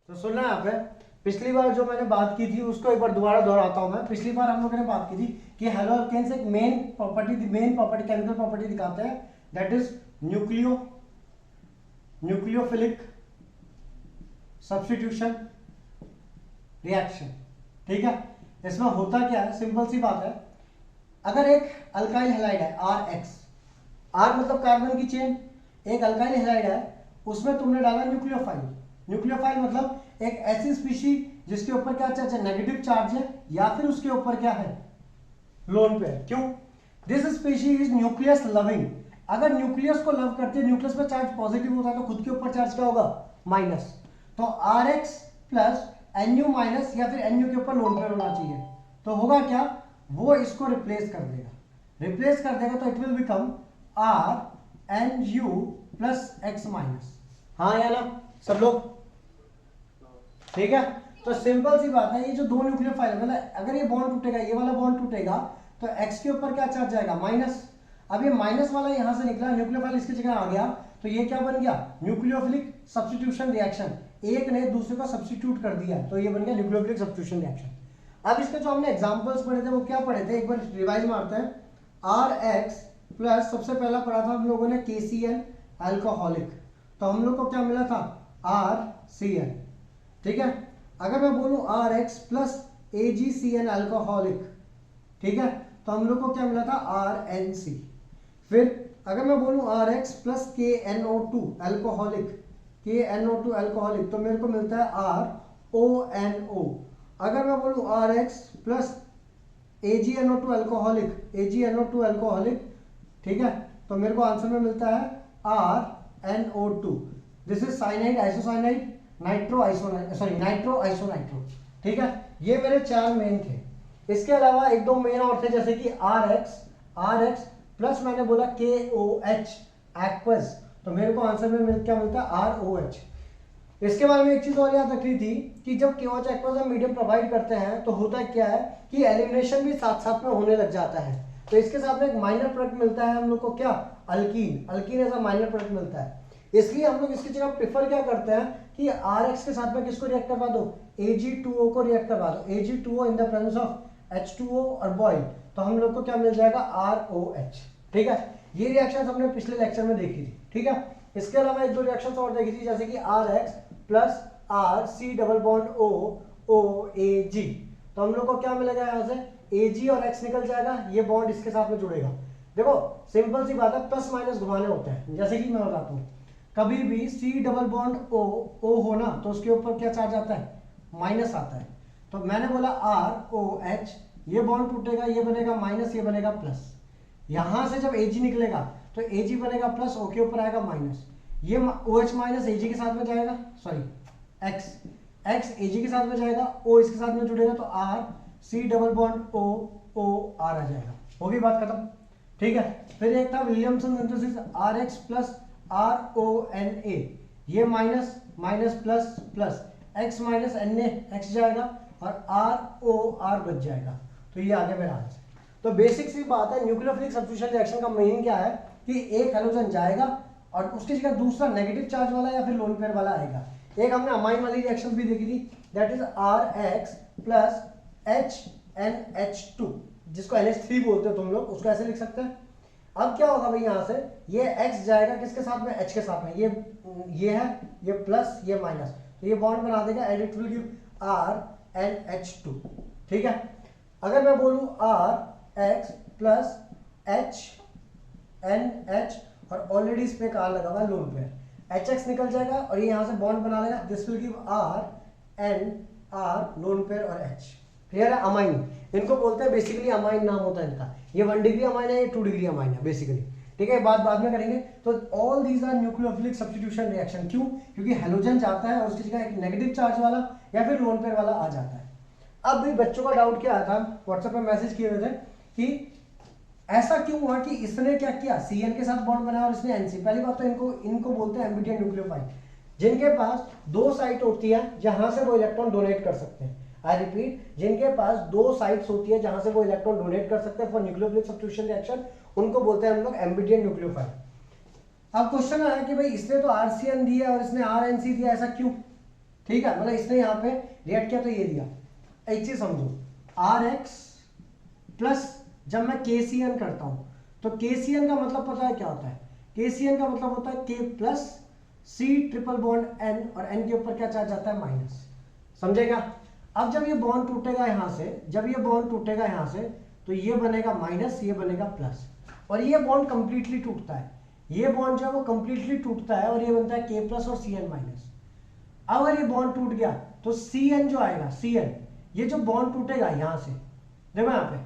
तो सुनना यहाँ पे, पिछली बार जो मैंने बात की थी उसको एक बार दोबारा दोहराता हूँ मैं। पिछली बार हम लोगों ने बात की थी कि हेलो अल्केन्स एक मेन प्रॉपर्टी केमिकल प्रॉपर्टी दिखाते हैं, that is nucleophilic substitution reaction. ठीक है, इसमें होता क्या है, सिंपल सी बात है। अगर एक अल्काइल हैलाइड है RX, R मतलब कार्बन की चेन, एक अल्काइल हैलाइड है, उसमें तुमने डाला न्यूक्लियोफाइल। न्यूक्लियोफाइल मतलब एक ऐसी स्पीशी जिसके ऊपर क्या चार्ज है, नेगेटिव चार्ज है, या फिर उसके ऊपर क्या है, लोन पेयर। क्यों? This species is nucleus loving. अगर न्यूक्लियस को लव करती है, न्यूक्लियस पर चार्ज पॉजिटिव होता है, तो खुद के ऊपर चार्ज क्या होगा, माइनस। तो RX प्लस NU माइनस या फिर NU के ऊपर लोन पेयर होना चाहिए। तो होगा क्या, वो इसको रिप्लेस कर देगा, तो it will become RNU plus X minus. हाँ या ना सब लोग? ठीक है, तो सिंपल सी बात है, ये जो दो न्यूक्लियोफाइल है, मतलब अगर ये बॉन्ड टूटेगा, ये वाला बॉन्ड टूटेगा, तो X के ऊपर क्या चार्ज जाएगा, माइनस। अब ये माइनस वाला यहां से निकला, न्यूक्लियोफाइल इसकी जगह आ गया, तो ये क्या बन गया, न्यूक्लियोफिलिक सब्स्टिट्यूशन रिएक्शन। एक ने दूसरे को सब्स्टिट्यूट कर दिया, तो ये बन गया न्यूक्लियोफिलिक सब्स्टिट्यूशन रिएक्शन। अब इसके जो हमने एग्जांपल्स पढ़े थे वो क्या पढ़े थे, एक बार रिवाइज मारते हैं। RX प्लस सबसे पहला पढ़ा था हम लोगों ने KCl अल्कोहलिक, तो हम लोग को क्या मिला था, RCl। ठीक है, अगर मैं बोलूं RX प्लस AgCN अल्कोहलिक, ठीक है, तो हम लोग को क्या मिला था, RNC। फिर अगर मैं बोलूं RX प्लस KNO2 अल्कोहलिक, तो मेरे को मिलता है RONO। अगर मैं बोलूं RX प्लस AgNO2 अल्कोहलिक, ठीक है, तो मेरे को आंसर में मिलता है RNO2। This is cyanide isocyanide nitro isonitro. ठीक है, ये मेरे चार मेन थे। इसके अलावा एक दो मेन और थे, जैसे कि RX प्लस मैंने बोला KOH एक्वस, तो मेरे को आंसर में क्या मिलता है, ROH। इसके बारे में एक चीज और याद रखनी थी कि जब KOH एक्वस हम मीडियम प्रोवाइड करते हैं, तो होता क्या है कि एलिमिनेशन भी साथ साथ में होने लग जाता है। तो इसके साथ में एक माइनर प्रोडक्ट मिलता है हम लोग को, क्या, alkene as a minor product मिलता है। इसलिए हम लोग इसकी जगह प्रेफर क्या करते हैं कि RX के साथ में किसको रिएक्ट करवा दो, Ag2O को रिएक्ट करवा दो, Ag2O in the presence of H2O और बॉइल, तो हम लोग को क्या मिल जाएगा, ROH। ठीक है, ये रिएक्शन हमने पिछले लेक्चर में देखी थी। ठीक है, इसके अलावा एक दो रिएक्शन और देखी थी, जैसे कि RX plus RC double bond OAG, तो हम लोग को क्या मिलेगा, यहाँ से Ag और X निकल जाएगा, ये बॉन्ड इसके साथ में जुड़ेगा। देखो सिंपल सी बात है, प्लस माइनस घुमाने होते हैं। जैसे कि मैं बताता हूँ, कभी भी C डबल बॉन्ड O हो ना, तो उसके ऊपर क्या चार्ज आता है, माइनस आता है। तो मैंने बोला ROH, ये बॉन्ड टूटेगा, ये बनेगा माइनस, ये बनेगा प्लस। यहां से जब Ag निकलेगा तो Ag बनेगा प्लस, O के ऊपर आएगा माइनस, ये OH माइनस Ag के साथ में जाएगा, सॉरी X Ag के साथ में जाएगा, O इसके साथ में जुड़ेगा, तो R C double bond O R आ जाएगा। होगी बात खत्म। ठीक है, फिर एक था Williamson synthesis, RX plus RONA, ये minus minus plus plus, X minus Na X जाएगा और ROR बच जाएगा, तो ये आगे मेरा आंसर। तो बेसिक सी बात है, न्यूक्लियोफिलिक सब्स्टिट्यूशन रिएक्शन का मीनिंग क्या है कि एक हैलोजन जाएगा और उसकी जगह दूसरा नेगेटिव चार्ज वाला या फिर लोन पेयर वाला आएगा। एक हमने अमाइन वाली रिएक्शन भी देखी थी, that is RX plus HNH2, जिसको NH3 बोलते हो तुम लोग, उसको ऐसे लिख सकते हैं। अब क्या होगा भाई, यहां से ये X जाएगा किसके साथ में, H के साथ में, ये है, ये प्लस ये माइनस, तो ये बॉन्ड बना देगा and it will give RNH2। ठीक है, अगर मैं बोलूं RX प्लस HNH और ऑलरेडी इस पे कार लगा हुआ है लोन पेयर, HX निकल जाएगा और ये यहां से बॉन्ड बना लेगा, this will give RNR lone pair और H। क्लियर है, अमाइन इनको बोलते हैं, बेसिकली अमाइन नाम होता है इनका। ये 1 डिग्री अमाइन है, ये 2 डिग्री अमाइन है बेसिकली। ठीक है, बात बाद में करेंगे। तो all these are nucleophilic substitution reaction. क्यों? क्योंकि हेलोजन जाता है और उसकी जगह एक नेगेटिव चार्ज वाला या फिर लोन पेयर वाला आ जाता है। अब भी बच्चों का डाउट क्या आया था, व्हाट्सएप पे मैसेज किए हुए थे कि ऐसा क्यों हुआ कि इसने क्या किया, Cn के साथ बॉन्ड बनाया और इसने Nc। पहली बात तो इनको बोलते हैं एम्बिडियन न्यूक्लियोफाइल, जिनके पास दो साइट होती है जहां से वो इलेक्ट्रॉन डोनेट कर सकते हैं। आई रिपीट, जिनके पास दो साइट्स होती है जहां से वो इलेक्ट्रॉन डोनेट कर सकते हैं फॉर न्यूक्लियोफिलिक सब्स्टिट्यूशन रिएक्शन, उनको बोलते हैं हम लोग एम्बिडियन न्यूक्लियोफाइल। अब क्वेश्चन आया कि भाई इसने तो RCN दिया और इसने RNC दिया, ऐसा क्यों? ठीक है, मतलब इसने यहाँ पे रिएक्ट किया तो ये दिया। एक चीज समझो, Rx प्लस जब मैं KCN करता हूं तो KCN का मतलब पता है क्या होता है? KCN का मतलब होता है K plus C triple bond N, और N के ऊपर क्या चार्ज आता है? माइनस। समझेगा? अब जब ये बॉन्ड टूटेगा यहां से, जब ये बॉन्ड टूटेगा यहां से, तो ये बनेगा माइनस, ये बनेगा प्लस, और ये बॉन्ड कंप्लीटली टूटता है। ये बॉन्ड जो है वो कंप्लीटली टूटता है और ये बनता है K प्लस और CN माइनस। अगर ये बॉन्ड टूट गया तो CN जो आएगा, CN, ये जो बॉन्ड टूटेगा यहां से, देखो यहां पे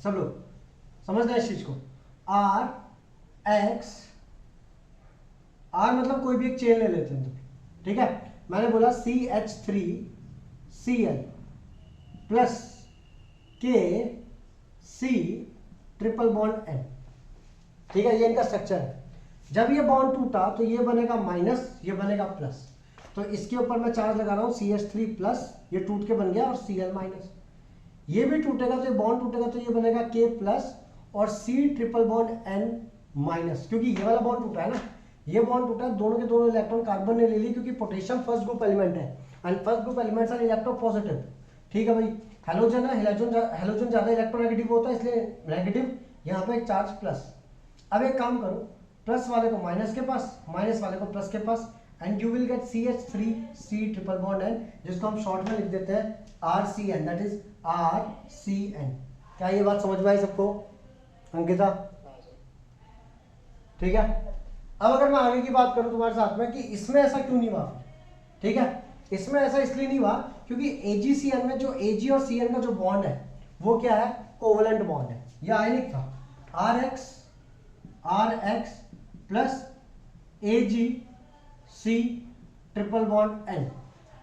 सब लोग समझना इस चीज को, R मतलब कोई भी एक चेन ले लेते हैं तो, ठीक है। मैंने बोला CH3Cl plus KC triple bond N, ठीक है, ये इनका स्ट्रक्चर है। जब ये बॉन्ड टूटा तो ये बनेगा माइनस, ये बनेगा प्लस, तो इसके ऊपर मैं चार्ज लगा रहा हूं CH3 प्लस, ये टूट के बन गया, और Cl माइनस। ये भी टूटेगा तो ये बॉन्ड टूटेगा तो ये बनेगा K प्लस और C triple bond N minus, क्योंकि ये वाला बॉन्ड टूटा है ना, ये बॉन्ड टूटा है, दोनों के दोनों इलेक्ट्रॉन कार्बन ने ले ली, क्योंकि पोटेशियम फर्स्ट ग्रुप एलिमेंट है and first group elements are electropositive, ठीक है भाई। हैलोजन है, हैलोजन ज्यादा इलेक्ट्रोनेगेटिव होता है, इसलिए नेगेटिव, यहाँ पे एक चार्ज प्लस। अब एक काम करो, प्लस वाले को माइनस के पास, माइनस वाले को प्लस के पास, and you will get CH3C triple bond N, जिसको हम शॉर्ट में लिख देते हैं RCN, दैट इज RCN। क्या ये बात समझ में आई सबको अंकिता? ठीक है। अब अगर मैं आगे की बात करूं तुम्हारे साथ में कि इसमें ऐसा क्यों नहीं हुआ, ठीक है, इसमें ऐसा इसलिए नहीं हुआ क्योंकि AgCN में जो Ag और Cn का जो बॉन्ड है वो क्या है? कोवलेंट बॉन्ड है, ये आयनिक था। RX plus AgC triple bond N।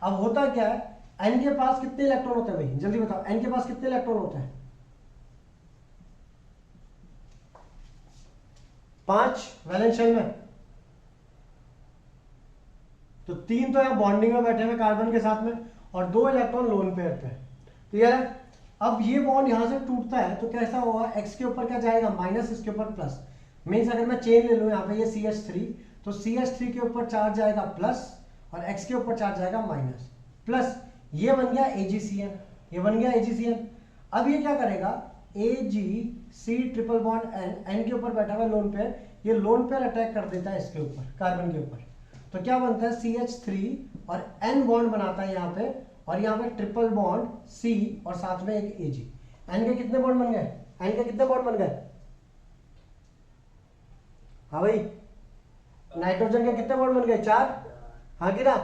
अब होता क्या है, N के पास कितने इलेक्ट्रॉन होते हैं भाई, जल्दी बताओ, N के पास कितने इलेक्ट्रॉन होते हैं? 5 वैलेंस शेल में, तो 3 तो यहाँ बॉन्डिंग में बैठे हुए कार्बन के साथ में, और 2 इलेक्ट्रॉन लोन पेयर पे। क्लियर है? अब ये बॉन्ड यहां से टूटता है तो कैसा होगा? X के ऊपर क्या जाएगा? माइनस, इसके ऊपर प्लस। मीन्स अगर मैं चेन ले लूं यहाँ पे ये CH3, तो CH3 के ऊपर चार्ज जाएगा प्लस और X के ऊपर चार्ज जाएगा माइनस, प्लस ये बन गया AgCN, ये बन गया AgCN। अब ये क्या करेगा? AgC ट्रिपल बॉन्ड N के ऊपर बैठा हुआ लोन पेयर, ये लोन पेयर अटैक कर देता है इसके ऊपर, कार्बन के ऊपर, तो क्या बनता है? CH3 और N बॉन्ड बनाता है यहाँ पे, और यहाँ पे ट्रिपल बॉन्ड C और साथ में एक Ag। N के कितने बॉन्ड बन गए? N के कितने बॉन्ड बन गए? हाँ भाई, नाइट्रोजन के कितने बॉन्ड बन गए? 4। हाँ कि ना?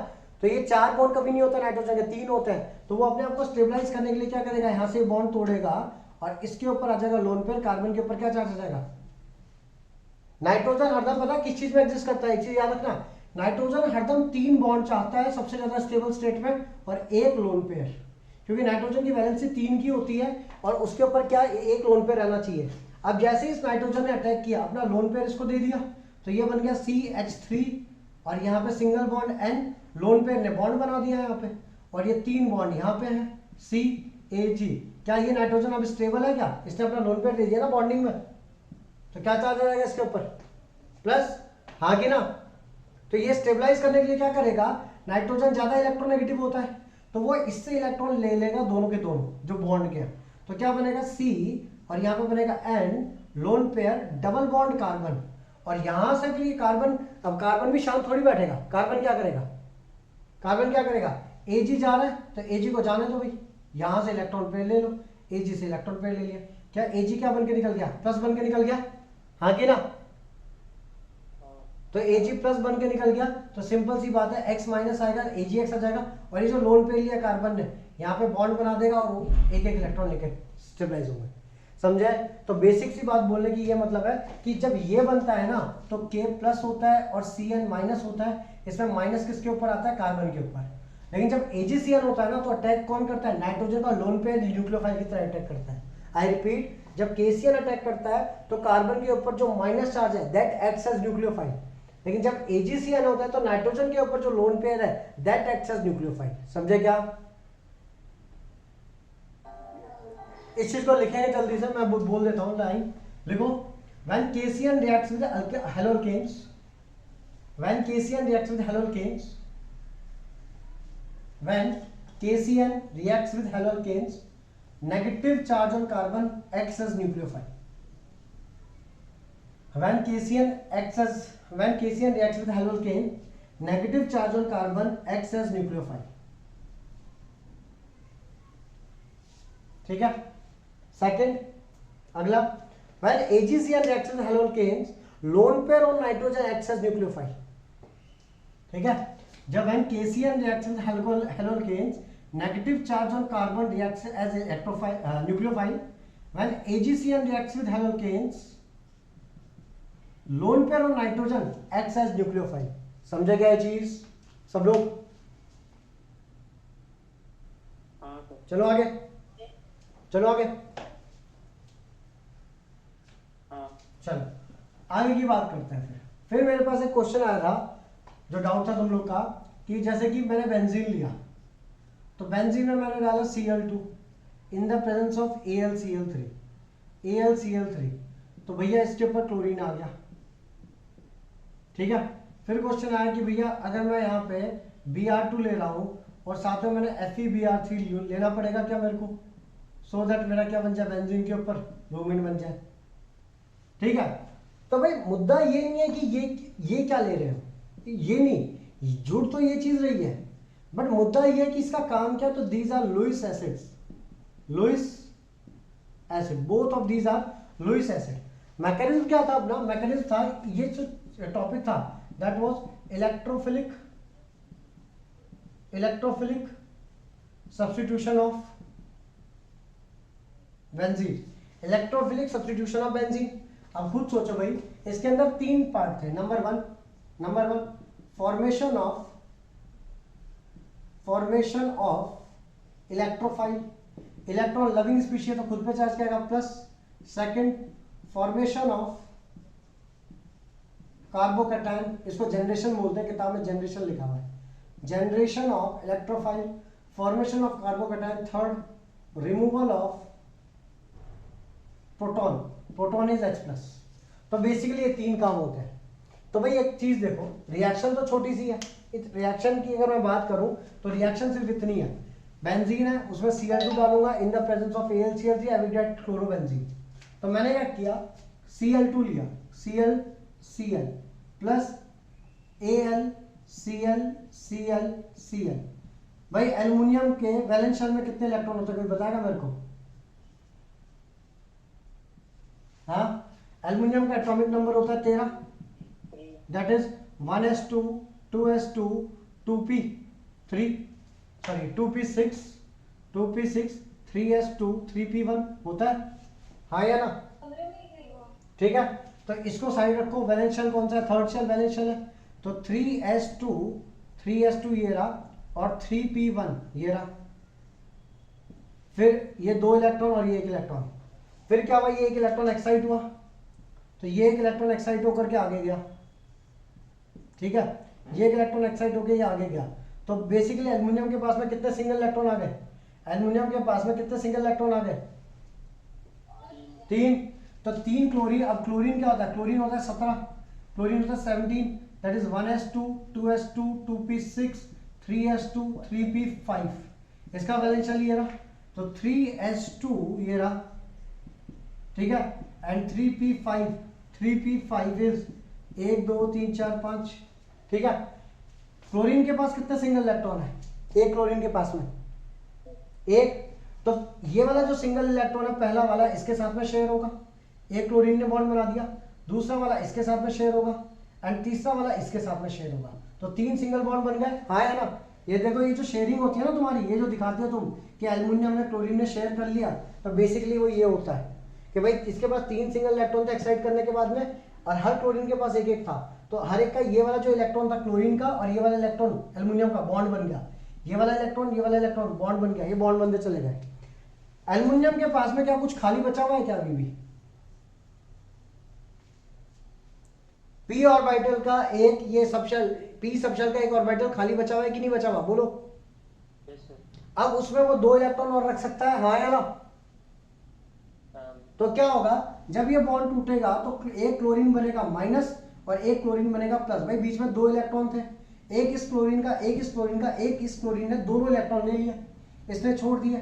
तो ये 4 बॉन्ड कभी नहीं होता नाइट्रोजन के, 3 होते हैं। तो वो अपने आप को स्टेबलाइज करने के लिए क्या करेगा? यहाँ से बॉन्ड तोड़ेगा और इसके ऊपर आ जाएगा लोन पेयर, कार्बन के ऊपर क्या चार्ज आ जाएगा? नाइट्रोजन हरदम पता किस चीज में एग्जिस्ट करता है? एक चीज याद रखना, नाइट्रोजन हरदम 3 बॉन्ड चाहता है सबसे ज्यादा स्टेबल स्टेट में, और एक लोन पेयर, क्योंकि नाइट्रोजन की वैलेंसी 3 की होती है और उसके ऊपर क्या एक लोन पेयर रहना चाहिए। अब जैसे इस नाइट्रोजन ने अटैक किया, अपना लोन पेयर इसको दे दिया, तो ये बन गया CH3 और यहाँ पे single bond N, lone pair ने बॉन्ड बना दिया यहाँ पे, और ये 3 बॉन्ड यहाँ पे है CAG। क्या ये नाइट्रोजन अब स्टेबल है? क्या इसने अपना लोन पेयर दे दिया ना बॉन्डिंग में, तो क्या चार्ज आ जाएगा इसके ऊपर? प्लस। हाँ कि ना? तो ये स्टेबलाइज करने के लिए क्या करेगा? नाइट्रोजन ज्यादा इलेक्ट्रोनेगेटिव होता है तो वो इससे इलेक्ट्रॉन ले लेगा, दोनों के दोनों जो बॉन्ड के, तो क्या बनेगा? C और यहाँ पे बनेगा N, lone pair double bond carbon, और यहां से भी कार्बन, अब कार्बन भी शांत थोड़ी बैठेगा, कार्बन क्या करेगा? कार्बन क्या करेगा? Ag जा रहा है तो Ag को जाने दो भाई, यहां से इलेक्ट्रॉन पेयर ले लो, Ag से इलेक्ट्रॉन पेयर ले लिया, क्या Ag क्या बन के निकल गया? प्लस बन के निकल गया। हाँ कि ना? तो Ag प्लस बन के निकल गया, तो सिंपल सी बात है, X माइनस आएगा, AgX आ जाएगा, और ये जो लोन पेयर लिया कार्बन ने यहाँ पे बॉन्ड बना देगा और वो एक एक इलेक्ट्रॉन लेके स्टेबलाइज होंगे। समझे? तो बेसिक सी बात बोलने की ये मतलब है कि जब ये बनता है ना तो K प्लस होता है और Cn माइनस होता है, इसमें माइनस किसके ऊपर आता है? कार्बन के ऊपर। लेकिन जब AgCN होता है ना तो अटैक कौन करता है? नाइट्रोजन का लोन पेयर न्यूक्लियोफाइल की तरह अटैक करता है। आई रिपीट, जब KCN अटैक करता है तो कार्बन के ऊपर जो माइनस चार्ज है दैट एक्ट्स एज न्यूक्लियोफाइल, लेकिन जब AgCN होता है तो नाइट्रोजन के ऊपर जो लोन पेयर है दैट एक्ट्स एज न्यूक्लियोफाइल। समझे क्या? इस चीज को लिखेंगे जल्दी से, मैं बोल देता हूं, लाइन लिखो। when KCN reacts with haloalkanes, when KCN reacts with haloalkanes, when KCN reacts with haloalkanes, negative charge on carbon acts as nucleophile. When KCN reacts with haloalkane, negative charge on carbon acts as nucleophile. ठीक है. Second, अगला, when AgCN reacts with haloalkanes, lone pair on nitrogen acts as nucleophile. ठीक है. जब when KCN reacts with haloalkanes, negative charge on carbon reacts as nucleophile. When AgCN reacts with haloalkanes, lone pair on nitrogen acts as nucleophile. समझे क्या चीज सब लोग? चलो आगे, चलो आगे, चलो आगे की बात करते हैं. फिर मेरे पास एक क्वेश्चन आया था, जो डाउट था तुम लोग का, कि जैसे कि मैंने बेंजीन लिया, तो बेंजीन में मैंने डाला Cl2 in the presence of AlCl3, तो भैया इसके ऊपर क्लोरीन आ गया. ठीक है. फिर क्वेश्चन आया कि भैया अगर मैं यहाँ पे Br2 ले रहा हूँ और साथ में मैंने FeBr3 लेना पड़ेगा क्या मेरे को, सो दैट मेरा क्या बन जाए, बेंजीन के ऊपर ब्रोमीन बन जाए. ठीक है. तो भाई मुद्दा ये नहीं है कि ये क्या ले रहे हो, ये नहीं, झूठ तो ये चीज रही है, बट मुद्दा ये है कि इसका काम क्या. तो these are Lewis acids, Lewis acid, both of these are Lewis acid. Mechanism क्या था अपना, मैकेनिज्म था, ये जो टॉपिक था that was electrophilic substitution of benzene, electrophilic substitution of benzene. अब खुद सोचो भाई, इसके अंदर 3 पार्ट थे. Number one formation of electrophile, electron loving species तो खुद पे चार्ज करेगा, plus second formation of carbocation, इसको जनरेशन बोलते हैं, किताब में जनरेशन लिखा हुआ है, generation of electrophile, formation of carbocation, third removal of proton is H+. तो बेसिकली ये 3 काम होते हैं. तो भाई एक चीज देखो, रिएक्शन तो छोटी सी है. इस रिएक्शन की अगर मैं बात करूं तो रिएक्शन सिर्फ इतनी है, बेंजीन है, उसमें Cl2 डालूंगा in the presence of AlCl3 I will get chlorobenzene. तो मैंने क्या किया, Cl2 लिया, Cl प्लस Cl. भाई एल्युमिनियम के वैलेंस शेल में कितने इलेक्ट्रॉन होते हैं, कोई बताएगा मेरे को? हाँ, एल्युमिनियम का एटॉमिक नंबर होता है 13, that is 1s2 2s2 2p3 sorry 2p6 3s2 3p1 होता है, हाँ या ना? ठीक है. तो इसको साइड रखो. वैलेंस शेल कौन सा है, थर्ड शेल वैलेंस शेल है, तो 3s2 ये रहा और 3p1 ये रहा. फिर ये 2 इलेक्ट्रॉन और ये 1 इलेक्ट्रॉन. फिर क्या हुआ, ये 1 इलेक्ट्रॉन एक्साइट हुआ, तो ये 1 इलेक्ट्रॉन एक्साइट होकर के आगे गया. ठीक है. ये 1 इलेक्ट्रॉन एक्साइट होकर ये आगे गया. तो बेसिकली एल्युमिनियम के पास में कितने सिंगल इलेक्ट्रॉन आ गए, एल्युमिनियम के पास में कितने सिंगल इलेक्ट्रॉन आ गए, 3. तो 3 क्लोरीन. अब क्लोरीन क्या होता है, क्लोरीन होता है 17, क्लोरीन होता है 17, that is 1s2 2s2 2p6 3s2 3p5. इसका वैलेंस शेल ये रहा, तो 3s2 ये रहा. ठीक है. And 3p5 is 1 2 3 4 5. ठीक है. क्लोरीन के पास कितने सिंगल इलेक्ट्रॉन है, एक क्लोरीन के पास में 1. तो ये वाला जो सिंगल इलेक्ट्रॉन है पहला वाला इसके साथ में शेयर होगा, एक क्लोरीन ने बॉन्ड बना दिया, दूसरा वाला इसके साथ में शेयर होगा एंड तीसरा वाला इसके साथ में शेयर होगा. तो 3 सिंगल बॉन्ड बन गए, हाँ या ना? ये देखो, ये जो शेयरिंग होती है ना तुम्हारी, ये जो दिखाते हो तुम कि एल्युमिनियम ने क्लोरीन ने शेयर कर लिया, तो बेसिकली वो ये होता है कि भाई इसके पास 3 सिंगल इलेक्ट्रॉन थे एक्साइट करने के बाद में, और हर क्लोरीन के पास 1 था. तो हर एक का ये वाला जो इलेक्ट्रॉन था क्लोरीन का और ये वाला इलेक्ट्रॉन एल्युमिनियम का बॉन्ड बन गया, ये वाला इलेक्ट्रॉन बॉन्ड बन गया, ये बॉन्ड बनते चले गए. एल्युमिनियम के पास में क्या कुछ खाली बचा हुआ है क्या अभी भी? पी ऑर्बिटल का एक ये सबशेल, पी सबशेल का एक ऑर्बिटल खाली बचा हुआ है कि नहीं बचा हुआ, बोलो. अब उसमें वो 2 इलेक्ट्रॉन और रख सकता है, हाँ या ना? तो क्या होगा, जब ये बॉन्ड टूटेगा तो एक क्लोरीन बनेगा माइनस और एक क्लोरीन बनेगा प्लस. भाई बीच में 2 इलेक्ट्रॉन थे, एक इस क्लोरीन का, एक इस क्लोरीन का, एक इस क्लोरीन ने दोनों इलेक्ट्रॉन ले लिया, इसने छोड़ दिया।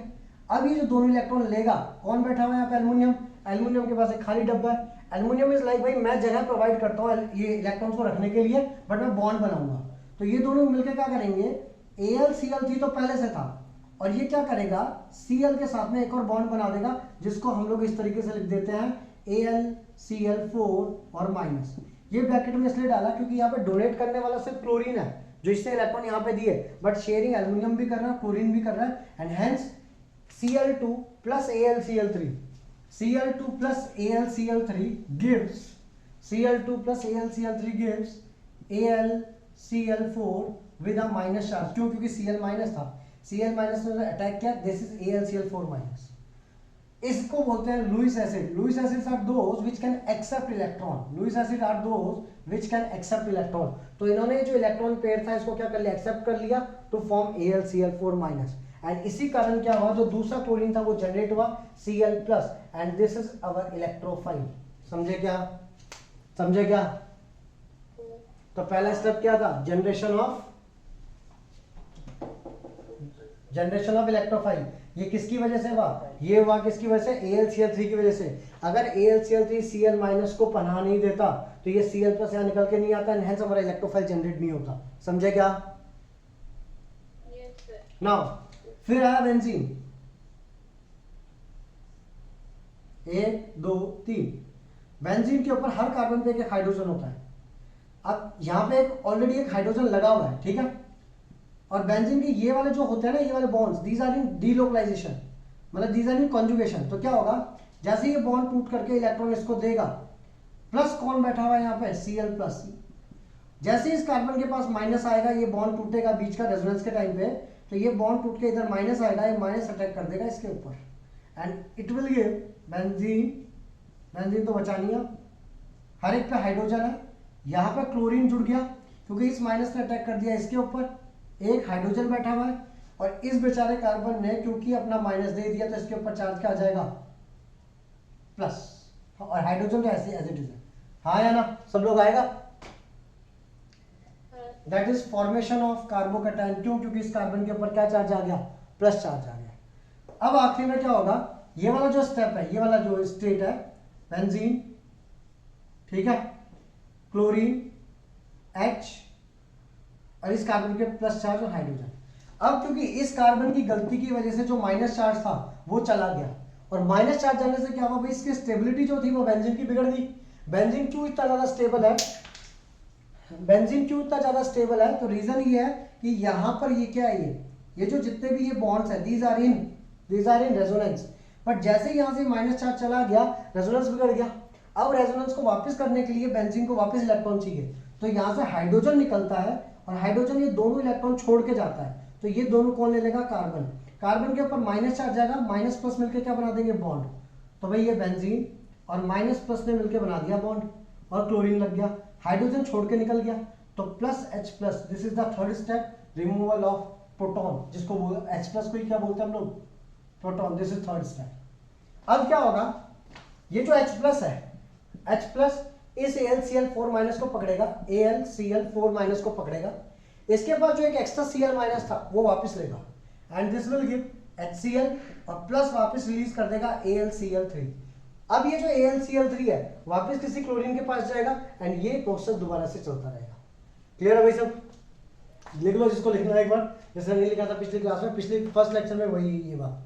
अब ये जो दोनों इलेक्ट्रॉन लेगा, कौन बैठा हुआ है यहाँ पे? एल्युमिनियम। एल्युमिनियम के पास एक खाली डब्बा है। एल्युमिनियम इज लाइक भाई मैं जगह प्रोवाइड करता हूँ ये इलेक्ट्रॉन्स को रखने के लिए, बट मैं बॉन्ड बनाऊंगा। तो ये दोनों मिलकर क्या करेंगे, AlCl3 तो पहले से था, और ये क्या करेगा, Cl के साथ में एक और बॉन्ड बना देगा, जिसको हम लोग इस तरीके से लिख देते हैं AlCl4 और माइनस। ये ब्रैकेट में इसलिए डाला क्योंकि यहाँ पे डोनेट करने वाला सिर्फ क्लोरीन है, जो इसने इलेक्ट्रॉन यहाँ पे दिए, बट शेयरिंग एल्युमिनियम भी कर रहा है, क्लोरीन भी कर रहा है, and hence Cl2 plus AlCl3, Cl2 plus AlCl3 gives Cl2 plus AlCl3 gives AlCl4 with a minus charge। क्यों? क्योंकि Cl माइनस था, Cl माइनस ने अटैक किया, दिस इज AlCl4 माइनस। इसको बोलते हैं Lewis acid. Lewis acids are those which can accept electron. Lewis acid are those which can accept electron. तो इन्होंने जो इलेक्ट्रॉन पेयर था इसको क्या कर लिया, एक्सेप्ट कर लिया, to form AlCl4 minus. And इसी कारण क्या हुआ, जो दूसरा क्लोरीन था वो जनरेट हुआ Cl plus, and this is our electrophile. समझे क्या? समझे क्या? तो पहला स्टेप क्या था, जनरेशन ऑफ इलेक्ट्रोफाइल। ये किसकी वजह से हुआ, ये हुआ किसकी वजह से, AlCl3 की वजह से। अगर AlCl3 Cl माइनस को पनाह नहीं देता तो ये Cl प्लस यहाँ निकल के नहीं आता, एंड हेंस हमारा इलेक्ट्रोफाइल जनरेट नहीं होता। समझे क्या? नाउ फिर आया बेंजीन, 1 2 3। बेंजीन के ऊपर हर कार्बन पे एक हाइड्रोजन होता है। अब यहाँ पे एक ऑलरेडी एक हाइड्रोजन लगा हुआ है, ठीक है, और बेंजीन के ये वाले जो होते हैं ना, ये वाले bonds, these are in delocalisation, मतलब दीज आर इन कॉन्जुगेशन। तो क्या होगा, जैसे ये बॉन्ड टूट करके इलेक्ट्रॉन इसको देगा, प्लस कौन बैठा हुआ है यहाँ पे, Cl प्लस। जैसे इस कार्बन के पास माइनस आएगा, ये बॉन्ड टूटेगा बीच का रेजोनेंस के टाइम पे, तो ये बॉन्ड टूट के इधर माइनस आएगा, ये माइनस अटैक कर देगा इसके ऊपर, and it will give benzene. Benzene तो बचा नहीं है, हर एक पे हाइड्रोजन है, यहाँ पे क्लोरीन जुड़ गया क्योंकि इस माइनस ने अटैक कर दिया इसके ऊपर, एक हाइड्रोजन बैठा हुआ है, और इस बेचारे कार्बन ने क्योंकि अपना माइनस दे दिया तो इसके ऊपर चार्ज क्या आ जाएगा, प्लस, और हाइड्रोजन तो ऐसे एज इट इज है। हाँ या ना, सब लोग आएगा? That is formation of carbocation. क्यों? क्योंकि इस कार्बन के ऊपर क्या चार्ज आ गया, प्लस चार्ज आ गया। अब आखिरी में क्या होगा, ये वाला जो स्टेप है, ये वाला जो स्टेट है, बेंजीन, ठीक है, क्लोरीन, H, और इस कार्बन के प्लस चार्ज और हाइड्रोजन। अब क्योंकि इस कार्बन की गलती की वजह से जो माइनस चार्ज था वो चला गया, और माइनस चार्ज जाने से क्या हुआ भाई, इसकी स्टेबिलिटी जो थी वो बेंजीन की बिगड़ गई। बेंजीन क्यों इतना ज्यादा स्टेबल है, बेंजीन क्यों इतना ज्यादा स्टेबल है, तो रीजन ये है कि यहाँ पर ये क्या है, ये जो जितने भी ये बॉन्ड्स है, these are in resonance, but जैसे यहाँ से माइनस चार्ज चला गया, रेजोनेंस बिगड़ गया। अब रेजोनेंस को वापस करने के लिए बेंजीन को वापस इलेक्ट्रॉन चाहिए, तो यहाँ से हाइड्रोजन निकलता है, और हाइड्रोजन ये दोनों इलेक्ट्रॉन छोड़ के जाता है, तो ये दोनों कौन ले लेगा, कार्बन। कार्बन के ऊपर माइनस चार्ज जाएगा, माइनस प्लस मिलकर क्या बना देंगे, बॉन्ड। तो भाई ये बेंजीन और माइनस प्लस ने मिलकर बना दिया बॉन्ड, और क्लोरीन लग गया, हाइड्रोजन छोड़ के निकल गया, तो plus H plus, this is the third step, removal of proton, जिसको H प्लस को ही क्या बोलते हैं हम लोग, proton, this is third step. अब क्या होगा, ये जो H प्लस है, H प्लस इस AlCl4 माइनस को पकड़ेगा, AlCl4 माइनस को पकड़ेगा, इसके पास जो एक एक्स्ट्रा Cl माइनस था वो वापस लेगा, and this will give HCl, और प्लस वापस रिलीज कर देगा AlCl3। अब ये जो AlCl3 है वापस किसी क्लोरीन के पास जाएगा, एंड ये प्रोसेस दोबारा से चलता रहेगा। क्लियर है भाई सब? लिख लो जिसको लिखना है एक बार, जैसे नहीं लिखा था पिछली क्लास में, पिछले फर्स्ट लेक्चर में वही ये बात,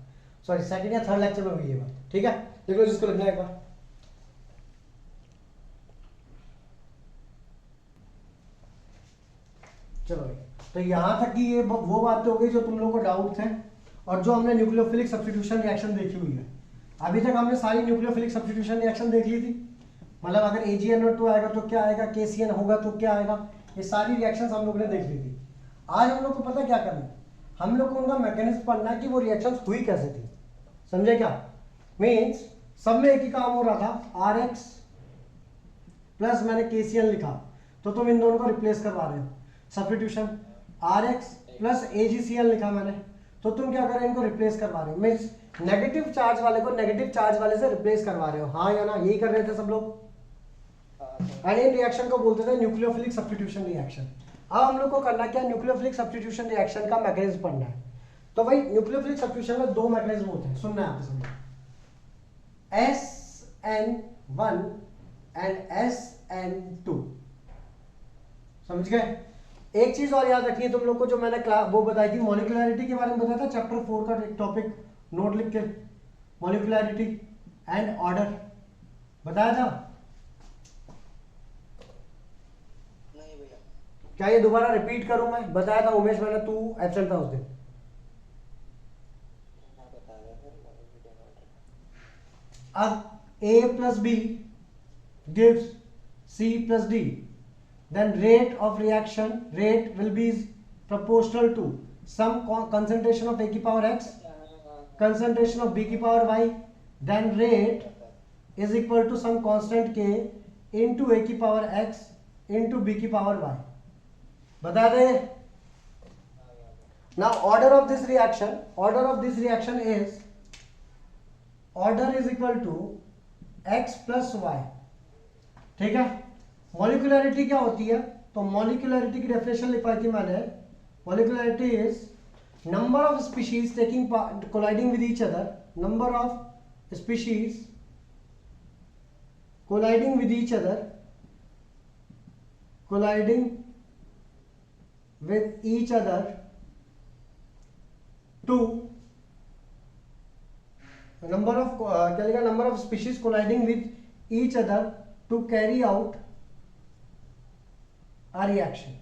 सॉरी सेकंड या थर्ड लेक्चर में वही ये बात, ठीक है, लिख लो जिसको लिखना है एक बार। चलो भाई, तो यहाँ तक कि ये वो बातें हो गई जो तुम लोगों को डाउट थे, और जो हमने न्यूक्लियोफिलिक सब्स्टिट्यूशन रिएक्शन देखी हुई है। अभी तक हमने सारी न्यूक्लियोफिलिक सब्स्टिट्यूशन रिएक्शन देख ली थी, मतलब अगर AgNO2 आएगा तो क्या आएगा, KCN होगा तो क्या आएगा, ये सारी रिएक्शंस हम लोग ने देख ली थी। आज हम लोग को पता क्या करना है, हम लोग को उनका मैकेनिज्म पढ़ना है कि वो रिएक्शंस हुई कैसे थी। समझे क्या? मीन्स सब में एक ही काम हो रहा था, RH प्लस मैंने KCN लिखा, तो तुम इन दोनों को रिप्लेस करवा रहे हो, सब्स्टिट्यूशन। RH प्लस AgCl लिखा मैंने, तो तुम क्या कर रहे हो, इनको रिप्लेस करवा रहे हो, मीन्स नेगेटिव चार्ज वाले को नेगेटिव चार्ज वाले से रिप्लेस करवा रहे हो। हाँ या ना, यही कर रहे थे सब लोग। एंड इन रिएक्शन को बोलते थे न्यूक्लियोफिलिक सब्स्टिट्यूशन रिएक्शन। अब हम लोग को करना क्या, न्यूक्लियोफिलिक सब्स्टिट्यूशन रिएक्शन का मैकेनिज्म पढ़ना है। तो भाई न्यूक्लियोफिलिक सब्स्टिट्यूशन में दो मैकेनिज्म होते हैं, सुनना है आपको, समझो, SN1 एंड SN2, समझ गए। एक चीज और याद रखनी है तुम लोग को, जो मैंने वो बताई थी मॉलिक्यूलरिटी के बारे में बताया था, चैप्टर 4 का एक टॉपिक नोट लिख के, मॉलिक्यूलरिटी एंड ऑर्डर बताया था। नहीं भैया। क्या ये दोबारा रिपीट करूं मैं? बताया था उमेश मैंने, तू एब्सेंट था उस दिन। हाँ बता रहे थे मॉलिक्यूलर ऑर्डर। अब A plus B gives C plus D, then rate of reaction rate will be proportional to some concentration of A की power x, concentration of B की power y, then rate is equal to some constant k into A की power x into B की power y. बता दे। Now order of this reaction is order is equal to x plus y, ठीक है। Molecularity क्या होती है? तो molecularity की डेफिनेशन लिखवाई थी मैंने, molecularity is number of species taking part colliding with each other, number of species colliding with each other, colliding with each other to number of क्या लिखा, number of species colliding with each other to carry out a reaction.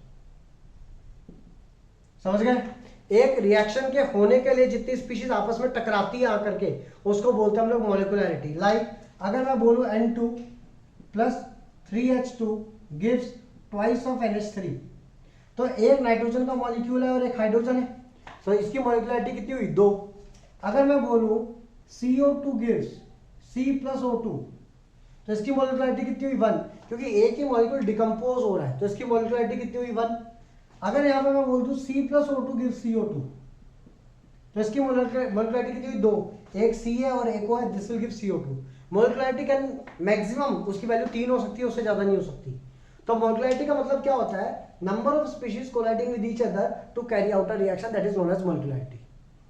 समझ गए? एक reaction के होने के लिए जितनी स्पीशीज आपस में टकराती है आकर के, उसको बोलते हैं हम लोग मॉलिक्यूलरिटी। लाइक अगर मैं बोलूं N2 plus 3H2 gives twice of NH3, तो एक नाइट्रोजन का मॉलिक्यूल है और एक हाइड्रोजन है, तो इसकी मॉलिक्यूलरिटी कितनी हुई? 2। अगर मैं बोलूं CO2 gives C plus O2, तो इसकी मॉलिक्यूलरिटी कितनी हुई? 1, क्योंकि एक ही मॉलिक्यूल डिकम्पोज हो रहा है, तो इसकी मॉलिक्यूलरिटी कितनी हुई? 1। अगर यहाँ पे मैं बोल दूं C plus O2 gives CO2, तो इसकी मॉलिक्यूलरिटी कितनी हुई? 2। एक C है और एक O है, this will give CO2। Molecularity can maximum उसकी वैल्यू 3 हो सकती है, उससे ज्यादा नहीं हो सकती। तो मॉलिक्यूलरिटी का मतलब क्या होता है? Number of species colliding with each other to carry out a reaction, that is known as molecularity.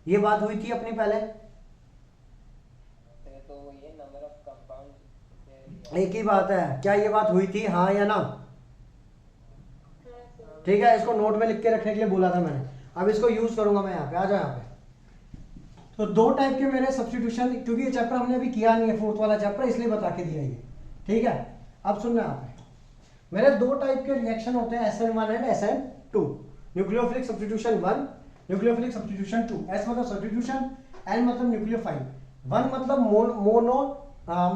ये बात हुई थी अपनी पहले, तो ये नंबर ऑफ कंपाउंड एक ही बात है। क्या ये बात हुई थी, हाँ या ना? ठीक है, इसको नोट में लिख के रखने के लिए बोला था मैंने, अब इसको यूज करूंगा मैं यहाँ पे। आ जाओ यहाँ पे। तो दो टाइप के मेरे सब्स्टिट्यूशन, क्योंकि ये चैप्टर हमने अभी किया नहीं है, 4th वाला चैप्टर, इसलिए बता के दिया ये, ठीक है। अब सुनना यहाँ पे, मेरे दो टाइप के रिएक्शन होते हैं, SN1 and SN2। Nucleophilic substitution 1, nucleophilic substitution 2। S मतलब सब्स्टिट्यूशन, N मतलब न्यूक्लियोफाइल, 1 मतलब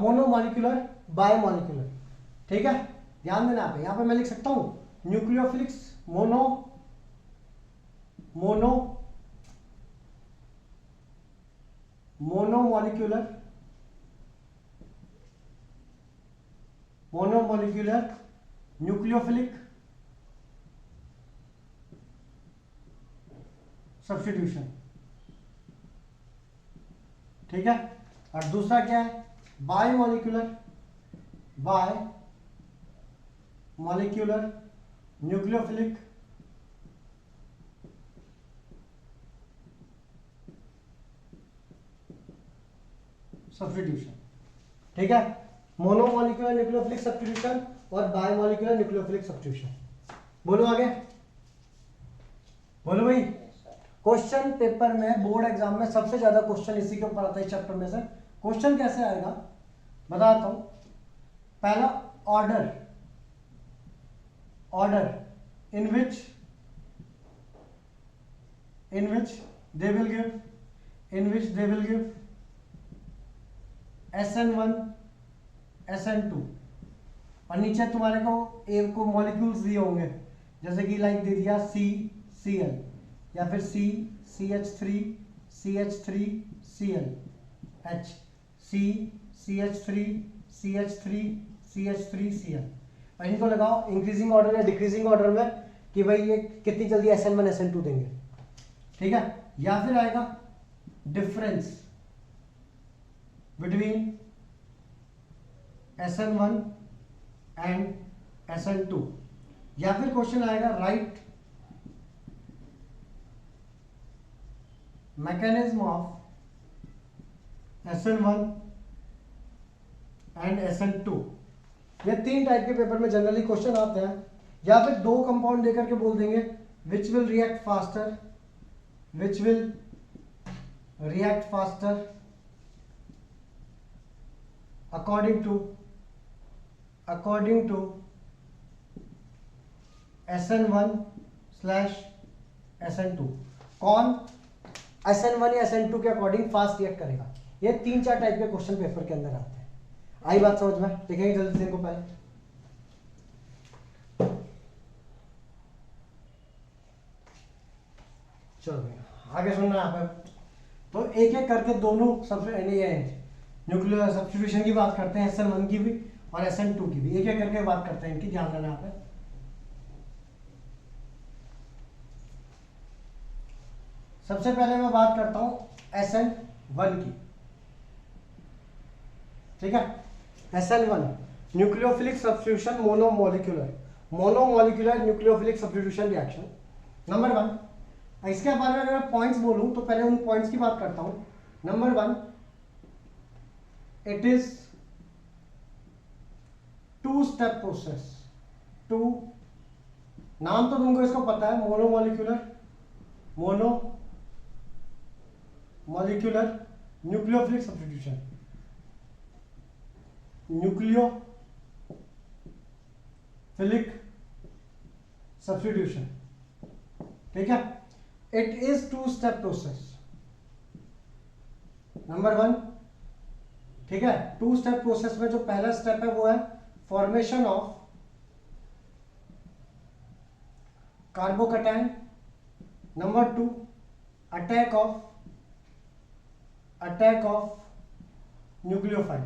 मोनो मॉलिक्यूलर, बाय मॉलिक्यूलर, ठीक है। ध्यान देना यहाँ पे मैं लिख सकता हूँ न्यूक्लियोफिलिक्स मोनो मोनोमॉलिक्यूलर न्यूक्लियोफिलिक सब्स्टिट्यूशन, ठीक है। और दूसरा क्या है? बाय मॉलिक्यूलर न्यूक्लियोफिलिक सब्स्टिट्यूशन, ठीक है। मोनोमॉलिक्यूलर न्यूक्लियोफिलिक सब्स्टिट्यूशन और बायोमॉलिक्यूलर न्यूक्लियोफिलिक सब्स्टिट्यूशन। बोलो आगे, बोलो भाई। क्वेश्चन पेपर में, बोर्ड एग्जाम में सबसे ज्यादा क्वेश्चन इसी के ऊपर आता है, चैप्टर में से। क्वेश्चन कैसे आएगा बताता हूं। पहला, order in which they will give SN1 SN2, और नीचे तुम्हारे को एक को मॉलिक्यूल्स दिए होंगे, जैसे कि लाइक दे दिया CCl, या फिर CH3 CH3Cl, H CH3CH3CH3Cl, और इनको लगाओ इंक्रीजिंग ऑर्डर या डिक्रीजिंग ऑर्डर में कि भाई ये कितनी जल्दी SN1 SN2 देंगे, ठीक है। या फिर आएगा difference between SN1 and SN2, या फिर क्वेश्चन आएगा right mechanism of SN1 and SN2। ये 3 टाइप के पेपर में जनरली क्वेश्चन आते हैं, या फिर 2 कंपाउंड देकर के बोल देंगे which will react faster, which will react faster according to SN1/SN2। कौन SN1 या SN2 के अकॉर्डिंग फास्ट रिएक्ट करेगा। ये 3-4 टाइप के क्वेश्चन पेपर के अंदर आते हैं। आई बात समझ में? देखेंगे जल्दी से इनको पहले। चलो भैया आगे सुनना यहाँ पे। तो एक एक करके दोनों न्यूक्लियर सब्स्टिट्यूशन की बात करते हैं, SN1 की भी और SN2 की भी, एक एक करके बात करते हैं इनकी, ध्यान देना यहाँ पे। सबसे पहले मैं बात करता हूं SN1 की, ठीक है। SN1 nucleophilic substitution monomolecular nucleophilic substitution reaction number 1। इसके बारे में अगर मैं पॉइंट्स बोलूं तो पहले उन पॉइंट्स की बात करता हूं। Number 1, it is two step process. नाम तो तुमको इसको पता है, मोनोमोलिकुलर न्यूक्लियोफिलिक सब्स्टिट्यूशन, ठीक है। It is two step process number 1, ठीक है। 2-स्टेप प्रोसेस में जो पहला स्टेप है वो है formation of carbocation. Number 2, attack of nucleophile.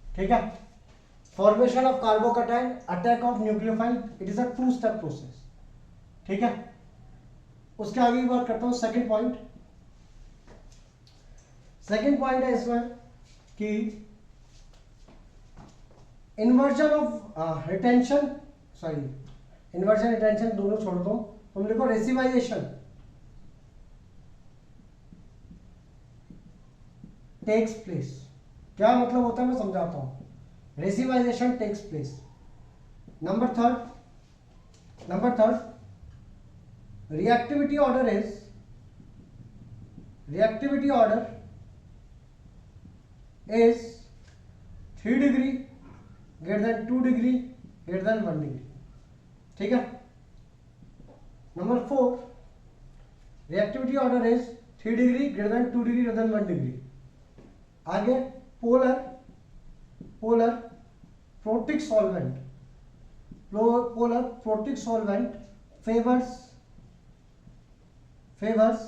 ठीक है, formation of carbocation, attack of nucleophile, it is a two step process. ठीक है, उसके आगे की बात करता हूं। सेकंड पॉइंट है इसमें कि इन्वर्जन रिटेंशन दोनों छोड़ दो, तुम लिखो रेसिवाइजेशन टेक्स प्लेस। क्या मतलब होता है मैं समझाता हूं। Racemisation takes place. Number third reactivity order is 3 degree greater than 2 degree greater than 1 degree. ठीक है। Number 4, reactivity order is 3 degree greater than 2 degree greater than 1 degree. आगे polar protic solvent favours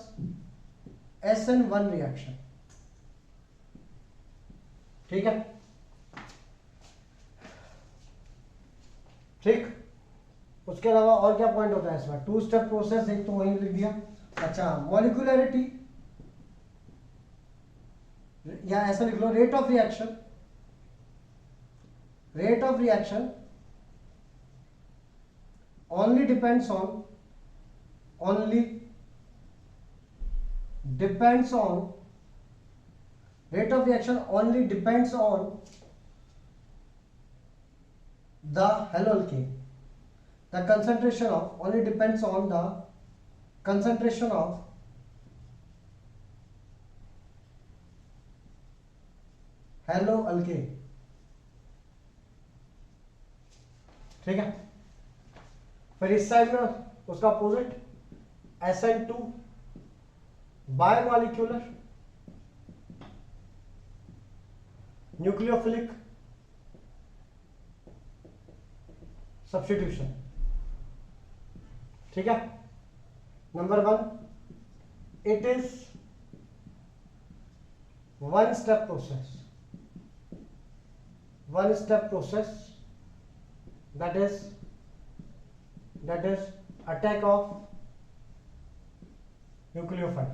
SN1 reaction. ठीक है, ठीक। उसके अलावा और क्या पॉइंट होता है इसमें। 2-स्टेप प्रोसेस, एक तो वहीं लिख दिया। अच्छा, मॉलिक्यूलरिटी या ऐसा लिख लो, rate of reaction only depends on rate of reaction only depends on the haloalkane. The concentration of only depends on the concentration of haloalkane। ठीक है, फिर इस साइड में उसका opposite SN2 biomolecular nucleophilic substitution. ठीक है। Number 1, it is one step process that is attack of nucleophile।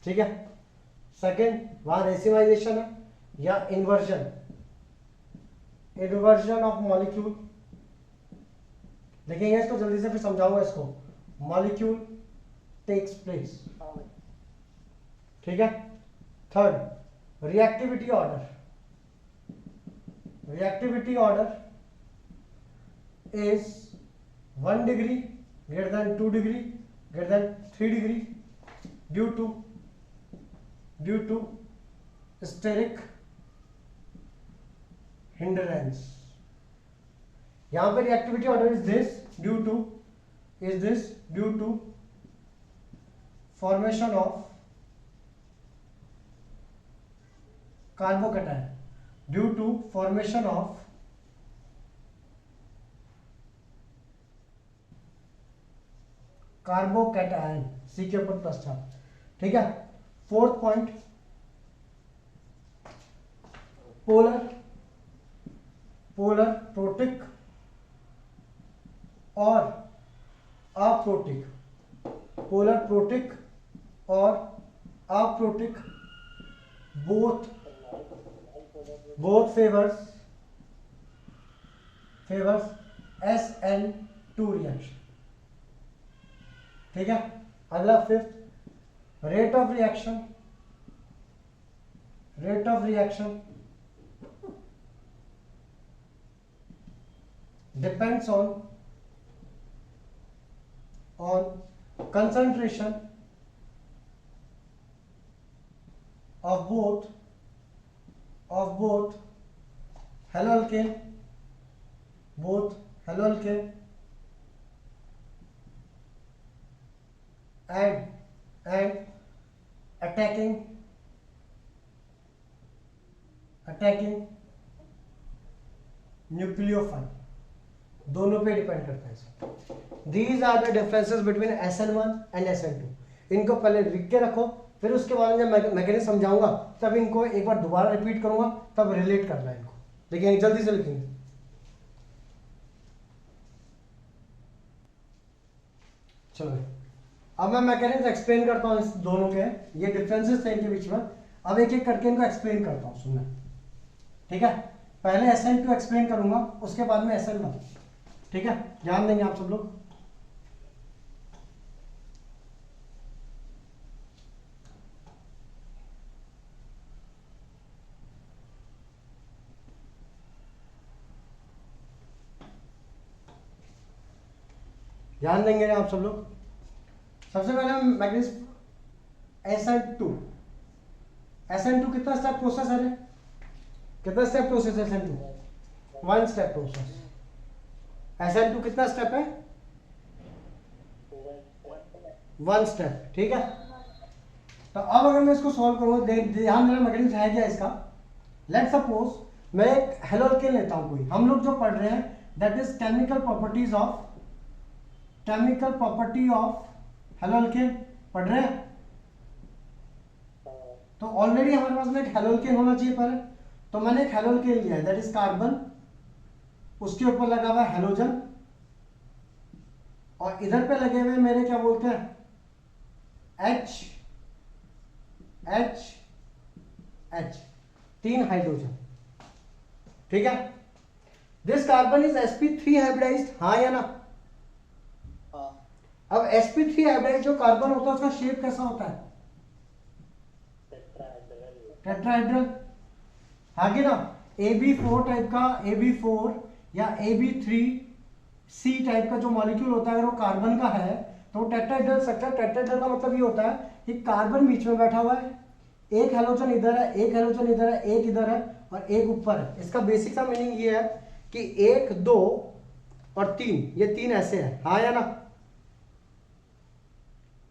ठीक है। सेकेंड, वहां रेसिमाइजेशन है या इन्वर्जन इन्वर्जन ऑफ मॉलिक्यूल, लिखेंगे इसको जल्दी से फिर समझाऊंगा इसको। मॉलिक्यूल टेक्स प्लेस, ठीक है। Third reactivity order, reactivity order is 1 degree greater than 2 degree greater than 3 degree due to steric hindrance। यहां पे reactivity order is this due to formation of carbocation, due to formation of carbocation, C के ऊपर plus था, ठीक है। Fourth point polar protic और aprotic, polar protic और aprotic both favours SN2 reaction, ठीक है। अगला fifth rate of reaction depends on concentration of both haloalkane and attacking nucleophile, दोनों पे डिपेंड करता है। These are the differences between SN1 and SN2। इनको पहले लिख के रखो, फिर उसके बाद जब मैकेनिज्म समझाऊंगा तब इनको एक बार दोबारा रिपीट करूंगा, तब रिलेट करना है इनको। देखिए जल्दी से लिखेंगे। चलो अब मैं मैकेनिज्म एक्सप्लेन करता हूँ इस दोनों के, ये डिफरेंसेस थे इनके बीच में। अब एक एक करके इनको एक्सप्लेन करता हूँ, सुनना, ठीक है। पहले SN2 एक्सप्लेन करूंगा, उसके बाद में SN1, ठीक है। ध्यान देंगे आप सब लोग। ध्यान देंगे आप सब लोग। सबसे पहले हम मैग्नीशियम SN2 कितना स्टेप प्रोसेस है, कितना स्टेप प्रोसेस है SN2? 1 step process. SN2 कितना स्टेप है? 1 स्टेप, ठीक है। तो अब अगर मैं इसको सॉल्व करूंगा, ध्यान देना मैकेनिज्म है क्या इसका। लेट सपोज मैं एक हेलोअल्केन लेता हूं कोई, हम लोग जो पढ़ रहे हैं that is chemical property of haloalkane पढ़ रहे हैं। तो ऑलरेडी हमारे पास में एक हेलोअल्केन होना चाहिए पहले, तो मैंने एक हेलोअल्केन लिया है दैट इज कार्बन, उसके ऊपर लगा हुआ है हेलोजन, और इधर पे लगे हुए मेरे क्या बोलते हैं H 3 हाइड्रोजन, ठीक है। This carbon is sp3 hybridised, हाँ या ना? अब sp3 हाइब्रिडाइज्ड जो कार्बन होता है उसका शेप कैसा होता है? टेट्राहेड्रल, हाँ कि ना। AB4 टाइप का, AB4 या AB3C टाइप का जो मॉलिक्यूल होता है अगर वो कार्बन का है तो टेट्राहेड्रल स्ट्रक्चर। टेट्राहेड्रल का मतलब ये होता है कि कार्बन बीच में बैठा हुआ है, एक हेलोजन इधर है, एक हेलोजन इधर है, एक इधर है और एक ऊपर है। इसका बेसिक सा मीनिंग ये है कि 1 2 और 3, ये 3 ऐसे है, हाँ या ना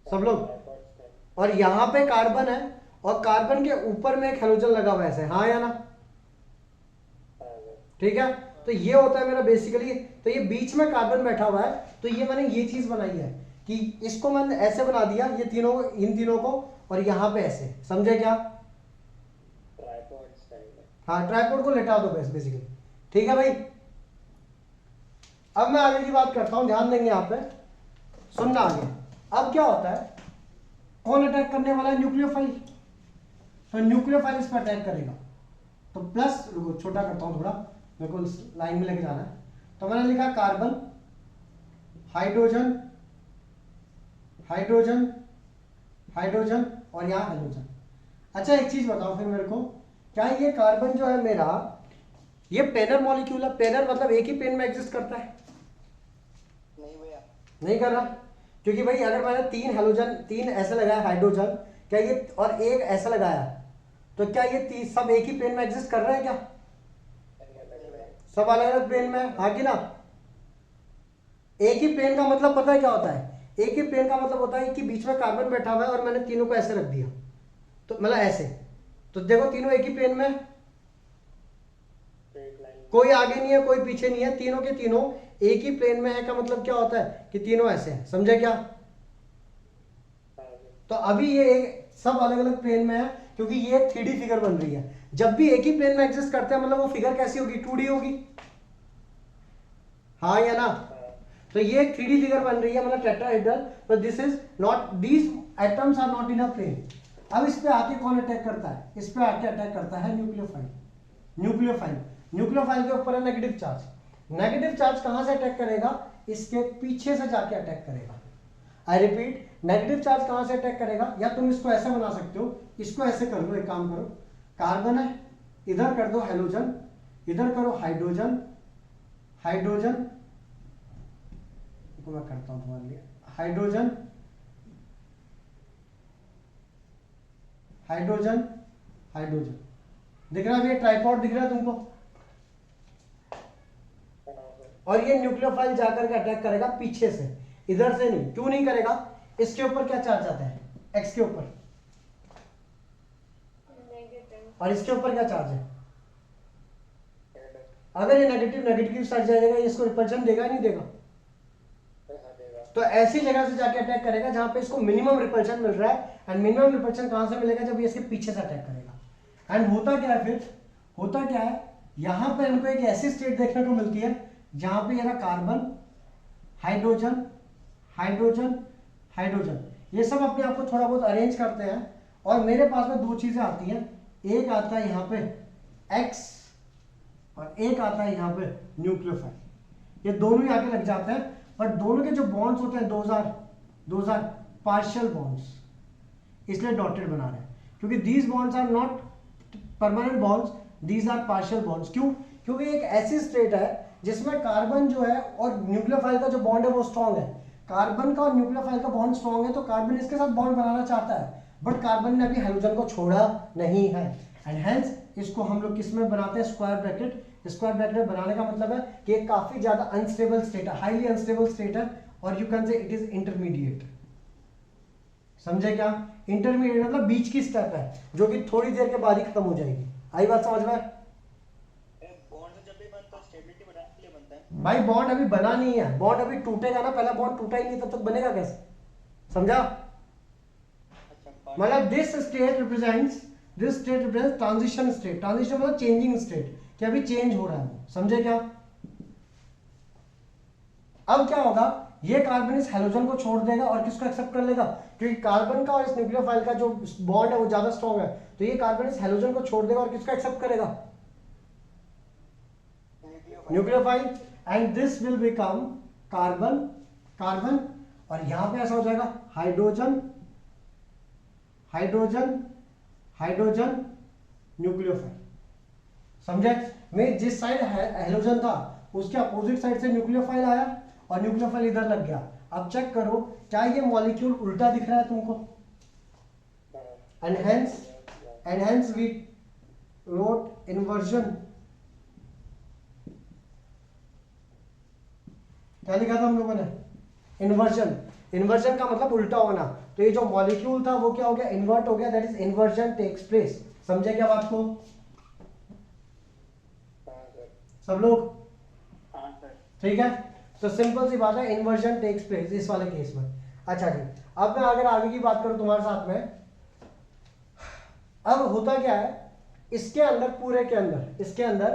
सब लोग। और यहां पे कार्बन है और कार्बन के ऊपर में एक हेलोजन लगा हुआ है ऐसे, हाँ या ना, ठीक है। तो ये होता है मेरा बेसिकली, तो ये बीच में कार्बन बैठा हुआ है, तो ये मैंने ये चीज बनाई है कि इसको मैंने ऐसे बना दिया, ये तीनों, इन तीनों को, और यहां पे ऐसे, समझे क्या? हाँ, ट्राइपॉड को लेटा दो बस बेसिकली, ठीक है भाई। अब मैं आगे की बात करता हूं, ध्यान देंगे यहाँ पे, सुनना आगे। अब क्या होता है, कौन अटैक करने वाला है? न्यूक्लियोफाइल। तो न्यूक्लियोफाइल इस पर अटैक करेगा, तो प्लस, रुको छोटा करता हूं थोड़ा, मेरे को लाइन में लेके जाना है। तो मैंने लिखा कार्बन, हाइड्रोजन, हाइड्रोजन, हाइड्रोजन और यहाँ हाइड्रोजन। अच्छा एक चीज बताओ फिर मेरे को, क्या ये कार्बन जो है मेरा, ये पेनर मॉलिक्यूल है? पेनर मतलब एक ही पेन में एग्जिस्ट करता है? नहीं भैया। नहीं कर रहा, क्योंकि भाई अगर मैंने 3 हेलोजन, 3 ऐसे लगाया हाइड्रोजन, क्या ये, और एक ऐसा लगाया, तो क्या ये सब एक ही पेन में एग्जिस्ट कर रहे हैं क्या? सब अलग अलग पेन में, हाँ कि ना? एक ही पेन का मतलब पता है क्या होता है? एक ही पेन का मतलब होता है कि बीच में कार्बन बैठा हुआ है और मैंने तीनों को ऐसे रख दिया, तो मतलब ऐसे, तो देखो तीनों एक ही पेन में, कोई आगे नहीं है कोई पीछे नहीं है, तीनों के तीनों एक ही प्लेन में है। का मतलब क्या होता है कि तीनों ऐसे हैं, समझे क्या? तो अभी ये सब अलग अलग प्लेन में है, क्योंकि ये 3D फिगर बन रही है। जब भी एक ही प्लेन में एग्जिस्ट करते हैं मतलब वो फिगर कैसी होगी? 2D होगी, हाँ या ना? तो ये 3D फिगर बन रही है, मतलब tetrahedral, but this is not, these atoms are not in a plane. अब इस पे आके कौन अटैक करता है? इस पे आके अटैक करता है न्यूक्लियोफाइल। न्यूक्लियोफाइल, न्यूक्लियोफाइल के ऊपर है नेगेटिव चार्ज। नेगेटिव चार्ज कहां से अटैक करेगा? इसके पीछे से जाके अटैक करेगा। आई रिपीट, नेगेटिव चार्ज कहां से अटैक करेगा? या तुम इसको ऐसे बना सकते हो, इसको ऐसे कर लो, एक काम करो, कार्बन है, इधर कर दो हेलोजन, इधर करो हाइड्रोजन, हाइड्रोजन को मैं करता हूं तुम्हारे लिए, हाइड्रोजन, हाइड्रोजन, हाइड्रोजन। दिख रहा है ये ट्राइपॉड दिख रहा है तुमको? और ये न्यूक्लियोफाइल जाकर के अटैक करेगा पीछे से, इधर से नहीं। क्यों नहीं करेगा? इसके ऊपर क्या चार्ज आता है? एक्स के ऊपर, और इसके ऊपर क्या चार्ज है? अगर ये नेगेटिव नेगेटिव चार्ज जाएगा, इसको रिपल्शन देगा नहीं देगा? तो ऐसी जगह से जाके अटैक करेगा जहां पे इसको मिनिमम रिपल्शन मिल रहा है। एंड मिनिमम रिपल्शन कहां से मिलेगा? जब ये इसके पीछे से अटैक करेगा। एंड होता क्या है फिर? होता क्या है, यहां पे हमको एक ऐसी स्टेट देखने को मिलती है जहां पे ये कार्बन, हाइड्रोजन, हाइड्रोजन, हाइड्रोजन, ये सब अपने आप को थोड़ा बहुत अरेंज करते हैं, और मेरे पास में 2 चीजें आती हैं। एक आता है यहाँ पे एक्स, और एक आता है यहाँ पे न्यूक्लियोफाइल। ये दोनों ही आके लग जाते हैं, बट दोनों के जो बॉन्ड्स होते हैं दोज आर पार्शियल बॉन्ड्स, इसलिए डॉटेड बना रहे हैं, क्योंकि these bonds are not permanent bonds, these are partial bonds. क्यों? क्योंकि एक ऐसी स्टेट है जिसमें कार्बन जो है और न्यूक्लियोफाइल का जो बॉन्ड है वो स्ट्रॉन्ग है। कार्बन का और न्यूक्लियोफाइल का बॉन्ड स्ट्रॉन्ग है, तो कार्बन इसके साथ बॉन्ड बनाना चाहता है, बट कार्बन ने अभी हाइड्रोजन को छोड़ा नहीं है। एंड हेंस इसको हम लोग किस में बनाते हैं? Square bracket. स्क्वायर ब्रैकेट बनाने का मतलब है कि ये काफी ज्यादा अनस्टेबल स्टेट है, हाईली अनस्टेबल स्टेट है, और you can say it is intermediate. समझे क्या? इंटरमीडिएट मतलब बीच की स्टेप है, जो कि थोड़ी देर के बाद ही खत्म हो जाएगी। आई बात समझ में? भाई बॉन्ड अभी बना नहीं है, बॉन्ड अभी टूटेगा ना, पहला बॉन्ड टूटा ही नहीं, तब तक बनेगा कैसे? समझा? मतलब this state represents transition state. Transition मतलब चेंजिंग स्टेट, कि अभी चेंज हो रहा है। समझे क्या? अब क्या होगा, ये कार्बन इस हेलोजन को छोड़ देगा और किसको एक्सेप्ट कर लेगा? क्योंकि कार्बन का और इस न्यूक्लियोफाइल का जो बॉन्ड है वो ज्यादा स्ट्रॉन्ग है, तो ये कार्बन इस हेलोजन को छोड़ देगा और किसको एक्सेप्ट करेगा? Nucleophile. And this will become carbon, carbon, और यहां पे ऐसा हो जाएगा हाइड्रोजन, हाइड्रोजन, हाइड्रोजन, न्यूक्लियोफाइल। समझे? मैं जिस साइड हेलोजन था उसके अपोजिट साइड से न्यूक्लियोफाइल आया, और न्यूक्लियोफाइल इधर लग गया। अब चेक करो, क्या ये मॉलिक्यूल उल्टा दिख रहा है तुमको? And hence we wrote inversion. क्या लिखा था हम लोगों ने? इन्वर्जन। इन्वर्जन का मतलब उल्टा होना, तो ये जो मॉलिक्यूल था वो क्या हो गया? इन्वर्ट हो गया, that is inversion takes place. समझे क्या बात को सब लोग? ठीक है, तो सिंपल सी बात है, इन्वर्जन टेक्स प्लेस इस वाले केस में। अच्छा जी, अब मैं अगर आगे की बात करूं तुम्हारे साथ में, अब होता क्या है इसके अंदर, पूरे के अंदर, इसके अंदर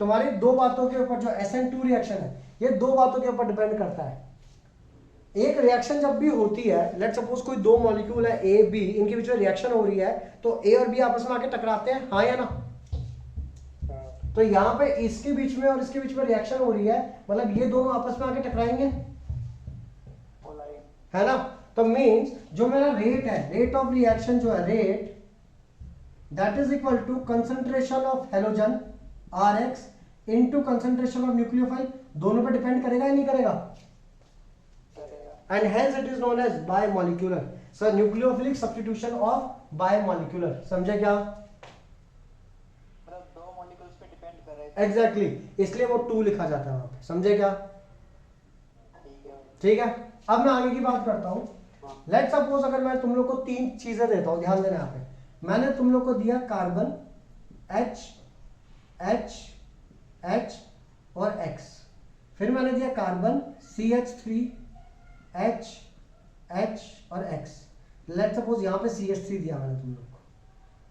तुम्हारी 2 बातों के ऊपर, जो SN2 रिएक्शन है, ये 2 बातों के ऊपर डिपेंड करता है। एक रिएक्शन जब भी होती है, लेट सपोज कोई 2 मॉलिक्यूल है A B, इनके बीच में रिएक्शन हो रही है, तो A और B आपस में आके टकराते हैं, हाँ या ना? तो यहाँ पे इसके बीच में और इसके बीच में रिएक्शन हो रही है, मतलब ये दोनों आपस में आके टकराएंगे, है ना। तो मींस जो मेरा रेट है, रेट ऑफ रिएक्शन जो है, rate that is equal to concentration of halogen Rx into concentration of nucleophile. दोनों पे डिपेंड करेगा या नहीं करेगा? And hence it is known as biomolecular. Sir nucleophilic substitution of biomolecular, समझे क्या? मतलब दो मॉलिक्यूल्स पे डिपेंड कर रहे हैं। एग्जैक्टली, इसलिए वो 2 लिखा जाता है वहां पे, समझे क्या? ठीक है, अब मैं आगे की बात करता हूं। लेट सपोज अगर मैं तुम लोग को 3 चीजें देता हूं, ध्यान देना यहाँ पे। मैंने तुम लोग को दिया कार्बन H H H और X, फिर मैंने दिया कार्बन CH3 H H और X। लेट सपोज यहाँ पे CH3 दिया मैंने तुम लोग को,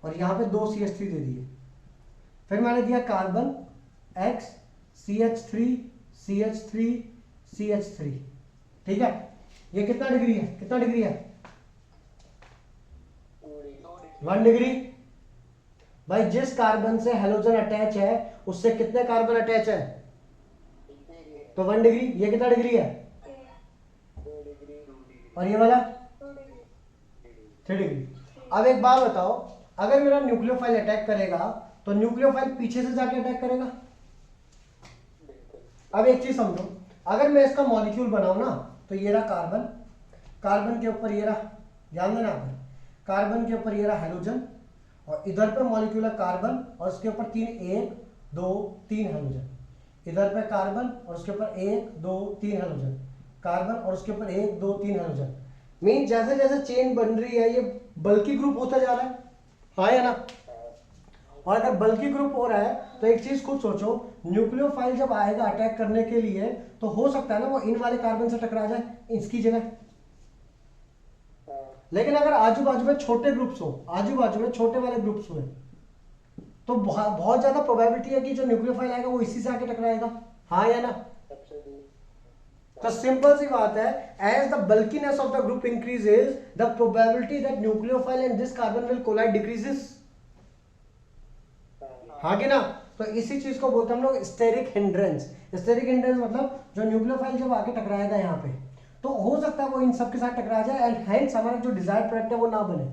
और यहाँ पे 2 CH3 दे दिए। फिर मैंने दिया carbon X CH3 CH3 CH3, ठीक है। ये कितना डिग्री है, कितना डिग्री है? 1 डिग्री। भाई जिस कार्बन से हेलोजन अटैच है उससे कितने कार्बन अटैच है? तो 1 डिग्री। ये कितना डिग्री है? 2 डिग्री। और ये वाला 3 डिग्री। अब एक बात बताओ, अगर मेरा न्यूक्लियोफाइल अटैक करेगा तो न्यूक्लियोफाइल पीछे से जाके अटैक करेगा। अब एक चीज समझो, अगर मैं इसका मॉलिक्यूल बनाऊं ना, तो ये रहा कार्बन, कार्बन के ऊपर ये रहा, ध्यान देना आप, कार्बन के ऊपर ये रहा हेलोजन, और इधर पे मॉलिक्यूल है कार्बन और उसके ऊपर 3 1 2 3 हेलोजन। इधर पे कार्बन और उसके ऊपर 1 2 3 हेलोजन, कार्बन और उसके ऊपर 1 2 3 हेलोजन। मीन जैसे जैसे चेन बन रही है ये बल्कि ग्रुप होता जा रहा है, हाँ या ना? और अगर बल्कि ग्रुप हो रहा है तो एक चीज खुद सोचो, न्यूक्लियोफाइल जब आएगा अटैक करने के लिए तो हो सकता है ना वो इन वाले कार्बन से टकरा जाए इसकी जगह। लेकिन अगर आजू बाजू में छोटे ग्रुप्स हो, आजू बाजू में छोटे वाले ग्रुप्स हुए, तो बहुत ज्यादा प्रोबेबिलिटी है कि जो न्यूक्लियोफाइल आएगा वो इसी से आके टकराएगा, हाँ या ना? तो सिंपल सी बात है, as the bulkiness of the group increases the probability that nucleophile and this carbon will collide decreases, हाँ कि ना? तो इसी चीज को बोलते हैं हम लोग स्टेरिक हिंड्रेंस। स्टेरिक हिंड्रेंस मतलब जो न्यूक्लियोफाइल जब आके टकराएगा यहाँ पे, तो हो सकता है वो इन सब के साथ टकरा जाए एंड हेंस हमारा जो डिजायर्ड प्रोडक्ट है वो ना बने।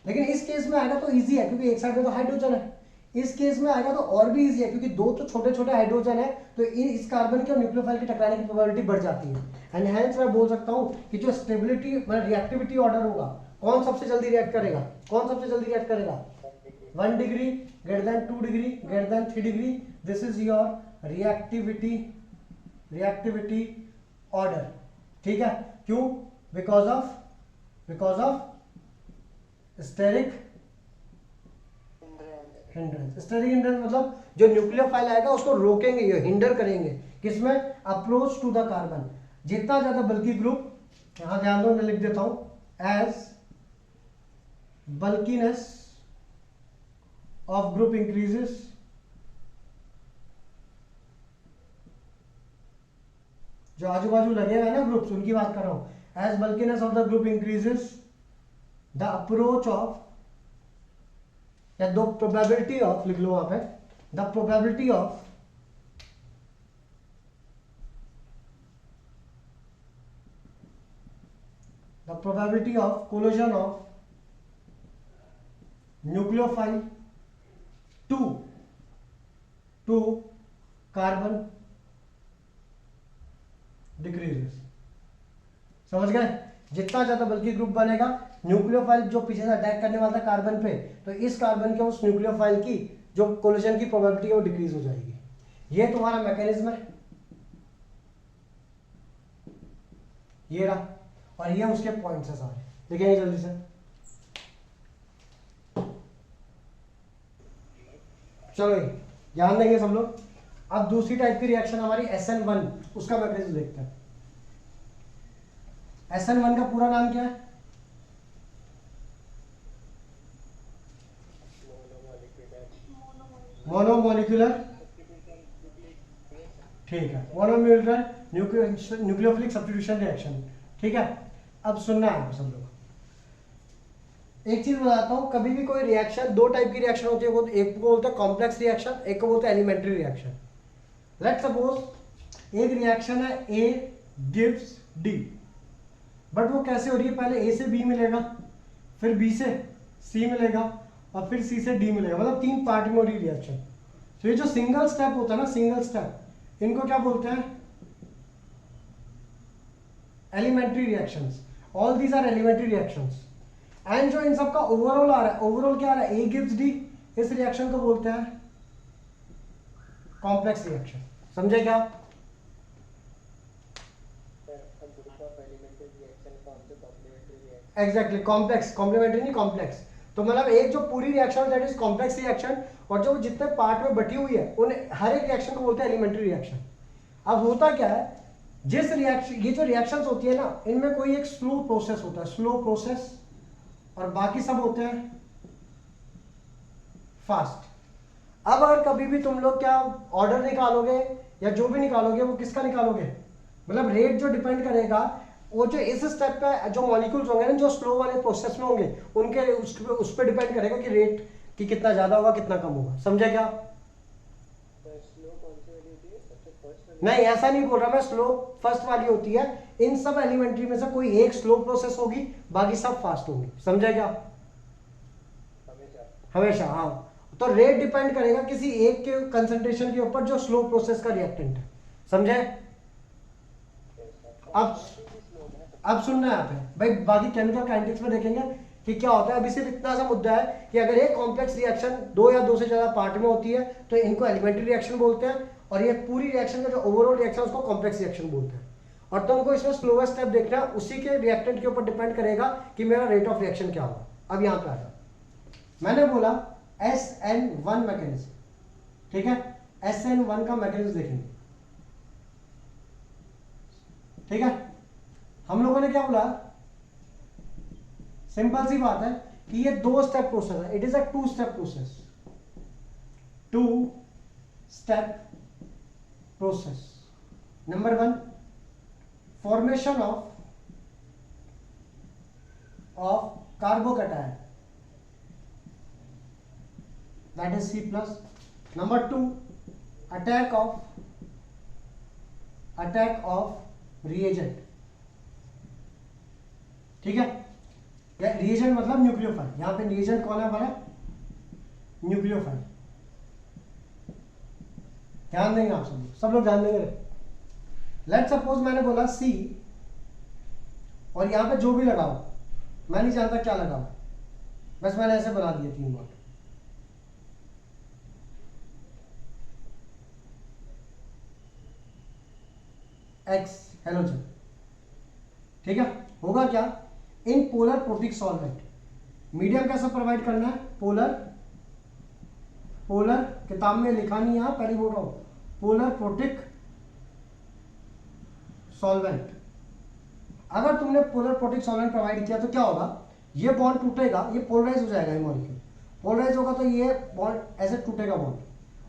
लेकिन इस केस में आएगा तो इजी है क्योंकि एक साइड में तो हाइड्रोजन है, इस केस में आएगा तो और भी इजी है क्योंकि 2 तो छोटे छोटे हाइड्रोजन है, तो इस कार्बन के और न्यूक्लियोफाइल के टकराने की प्रोबेबिलिटी बढ़ जाती है। एंड हेंस मैं बोल सकता हूँ कि जो स्टेबिलिटी मतलब रिएक्टिविटी ऑर्डर होगा, कौन सबसे जल्दी रिएक्ट करेगा, कौन सबसे जल्दी रिएक्ट करेगा? 1 degree greater than 2 degree greater than 3 degree, this is your reactivity order, ठीक है। क्यों? Because of steric hindrance. Steric hindrance मतलब जो न्यूक्लियोफाइल आएगा उसको रोकेंगे, ये हिंडर करेंगे, किसमें? Approach to the carbon. जितना ज्यादा बल्कि ग्रुप, यहां ध्यान दो मैं लिख देता हूं, as bulkiness of group increases, जो आजू बाजू लगे हुए हैं ना ग्रुप्स, उनकी बात कर रहा हूं, as bulkiness of the group increases the approach of, या दो probability of लिख लो वहां पे, the probability of collision of nucleophile to carbon decreases. समझ गए? जितना ज्यादा बल्कि ग्रुप बनेगा, न्यूक्लियोफाइल जो पीछे से अटैक करने वाला था कार्बन पे, तो इस कार्बन के उस न्यूक्लियोफाइल की जो कोलिजन की प्रोबेबिलिटी है वो डिक्रीज हो जाएगी। ये तुम्हारा मैकेनिज्म है, ये रहा, और ये उसके पॉइंट्स है सारे, देखिए जल्दी से। चलो ध्यान देंगे सब लोग। अब दूसरी टाइप की रिएक्शन हमारी SN1, उसका मैकेनिज्म देखते हैं। SN1 का पूरा नाम क्या है? मोनोमोलिकुलर, ठीक है, मोनोमोलिकुलर न्यूक्लियोफिलिक सब्स्टिट्यूशन रिएक्शन, ठीक है। अब सुनना है सब लोग, एक चीज बताता हूँ, कभी भी कोई रिएक्शन, दो टाइप की रिएक्शन होती है, वो एक को बोलते हैं कॉम्प्लेक्स रिएक्शन, एक को बोलते हैं एलिमेंट्री रिएक्शन। लेट्स सपोज एक रिएक्शन है A गिव्स D, बट वो कैसे हो रही है, पहले A से B मिलेगा, फिर B से C मिलेगा, और फिर C से D मिलेगा, मतलब 3 पार्ट में हो रही रिएक्शन। तो ये जो सिंगल स्टेप होता है ना, सिंगल स्टेप, इनको क्या बोलते हैं, elementary reactions. All these are elementary reactions. And जो इन सब का ओवरऑल आ रहा है, ओवरऑल क्या आ रहा है, A गिव्स D, इस रिएक्शन को बोलते हैं कॉम्प्लेक्स रिएक्शन। समझे क्या? एग्जैक्टली, कॉम्प्लेक्स, कॉम्प्लीमेंट्री नहीं, कॉम्प्लेक्स। तो मतलब एक जो पूरी reaction that is complex reaction, और जो जितने पार्ट में बटी हुई है उन हर एक रिएक्शन को बोलते हैं एलिमेंट्री रिएक्शन। अब होता क्या है, जिस रिएक्शन, ये जो रिएक्शंस होती है ना, इनमें कोई एक स्लो प्रोसेस होता है, स्लो प्रोसेस, और बाकी सब होते हैं फास्ट। अब अगर कभी भी तुम लोग क्या ऑर्डर निकालोगे या जो भी निकालोगे, वो किसका निकालोगे, मतलब रेट जो डिपेंड करेगा, वो जो इस स्टेप पे जो मॉलिक्यूल्स होंगे ना, जो स्लो वाले प्रोसेस में होंगे, उनके उस पर डिपेंड करेगा कि रेट कि कितना ज्यादा होगा कितना कम होगा। समझे क्या? नहीं, ऐसा नहीं बोल रहा मैं, स्लो फर्स्ट वाली होती है, इन सब एलिमेंट्री में से कोई एक स्लो प्रोसेस होगी, बाकी सब फास्ट होंगी। समझे क्या? हमेशा, हाँ। तो रेट डिपेंड करेगा किसी एक के कंसंट्रेशन के ऊपर जो स्लो प्रोसेस का रिएक्टेंट है। समझे? अब सुनना है यहाँ पे भाई, बाकी केमिकल काइनेटिक्स में देखेंगे कि क्या होता है। अभी सिर्फ इतना सा मुद्दा है कि अगर एक कॉम्प्लेक्स रिएक्शन दो या दो से ज्यादा पार्ट में होती है तो इनको एलिमेंट्री रिएक्शन बोलते हैं, और ये पूरी रिएक्शन का जो ओवरऑल रिएक्शन उसको कॉम्प्लेक्स रिएक्शन बोलते हैं। और तुमको इसमें स्लोवेस्ट स्टेप देखना है, उसी के रिएक्टेंट के ऊपर डिपेंड करेगा कि मेरा रेट ऑफ रिएक्शन क्या होगा। अब यहाँ पे आ जाओ, मैंने बोला SN1 मैकेनिज्म, ठीक है, SN1 का मैकेनिज्म देखेंगे, ठीक है। हम लोगों ने क्या बोला, सिंपल सी बात है कि ये 2 स्टेप प्रोसेस है, it is a 2 step process, 2 step process. Number 1, formation of carbocation, that is C+. Number 2, attack of reagent, ठीक है। या reagent मतलब न्यूक्लियोफाइल, यहां पे reagent कौन है हमारा, न्यूक्लियोफाइल। ध्यान देंगे आप सब लोग ध्यान देंगे। लेट सपोज मैंने बोला C, और यहां पे जो भी लगाओ, मैं नहीं जानता क्या लगाओ, बस मैंने ऐसे बना दिया 3 बॉन्ड। X हेलोजन, ठीक है। होगा क्या, in polar protic solvent, medium कैसा प्रोवाइड करना है, पोलर, किताब में लिखा नहीं, यहां पहले बोल रहा हूं, पोलर प्रोटिक सॉल्वेंट। अगर तुमने पोलर प्रोटिक सॉल्वेंट प्रोवाइड किया तो क्या होगा, ये बॉन्ड टूटेगा, ये पोलराइज हो जाएगा, ये मॉलिक्यूल पोलराइज होगा तो ये बॉन्ड ऐसे टूटेगा बॉन्ड,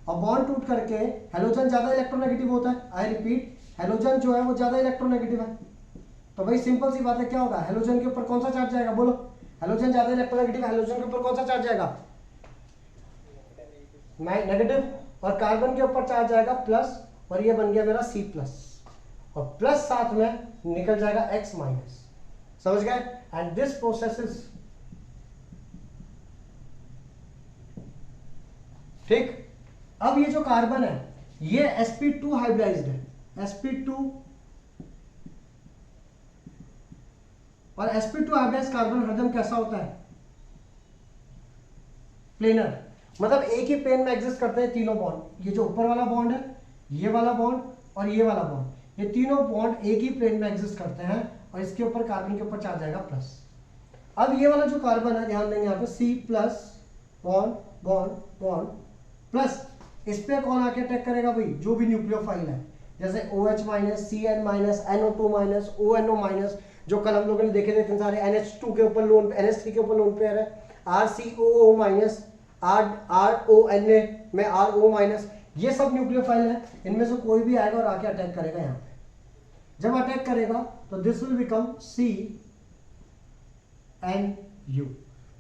और बॉन्ड टूट करके हेलोजन ज्यादा इलेक्ट्रोनेगेटिव होता है। आई रिपीट, हेलोजन जो है वो ज्यादा इलेक्ट्रोनेगेटिव है, तो भाई सिंपल सी बात है, क्या होगा, हेलोजन के ऊपर कौन सा चार्ज जाएगा, बोलो, हेलोजन ज्यादा इलेक्ट्रोनेगेटिव, हेलोजन के ऊपर कौन सा चार्ज जाएगा, नेगेटिव, और कार्बन के ऊपर चार्ज जाएगा प्लस, और ये बन गया मेरा C+, और प्लस साथ में निकल जाएगा X-। समझ गए? एंड दिस प्रोसेस इज, ठीक। अब ये जो कार्बन है ये sp2 हाइब्रिडाइज्ड है, sp2, और sp2 हाइब्रिडाइज्ड कार्बन हरदम कैसा होता है, प्लेनर, मतलब एक ही प्लेन में एग्जिस्ट करते हैं तीनों बॉन्ड। ये जो ऊपर वाला बॉन्ड है, ये वाला बॉन्ड और ये वाला बॉन्ड, ये तीनों बॉन्ड एक ही प्लेन में एग्जिस्ट करते हैं, और इसके ऊपर कार्बन के ऊपर चार्ज आएगा प्लस। अब ये वाला जो कार्बन है, ध्यान देंगे यहाँ पे C+, bond bond bond plus, इस पे कौन आके अटैक करेगा भाई, जो भी न्यूक्लियोफाइल है, जैसे OH-, CN-, NO2-, ONO-, जो कल हम लोगों ने देखे थे इतने सारे, NH2 के ऊपर लोन, NH3 के ऊपर लोन पेयर है, RCOO-, RONA में RO-, ये सब न्यूक्लियोफाइल है, इनमें से कोई भी आएगा और आके अटैक करेगा यहाँ पे। जब अटैक करेगा तो दिस विल बिकम CNU,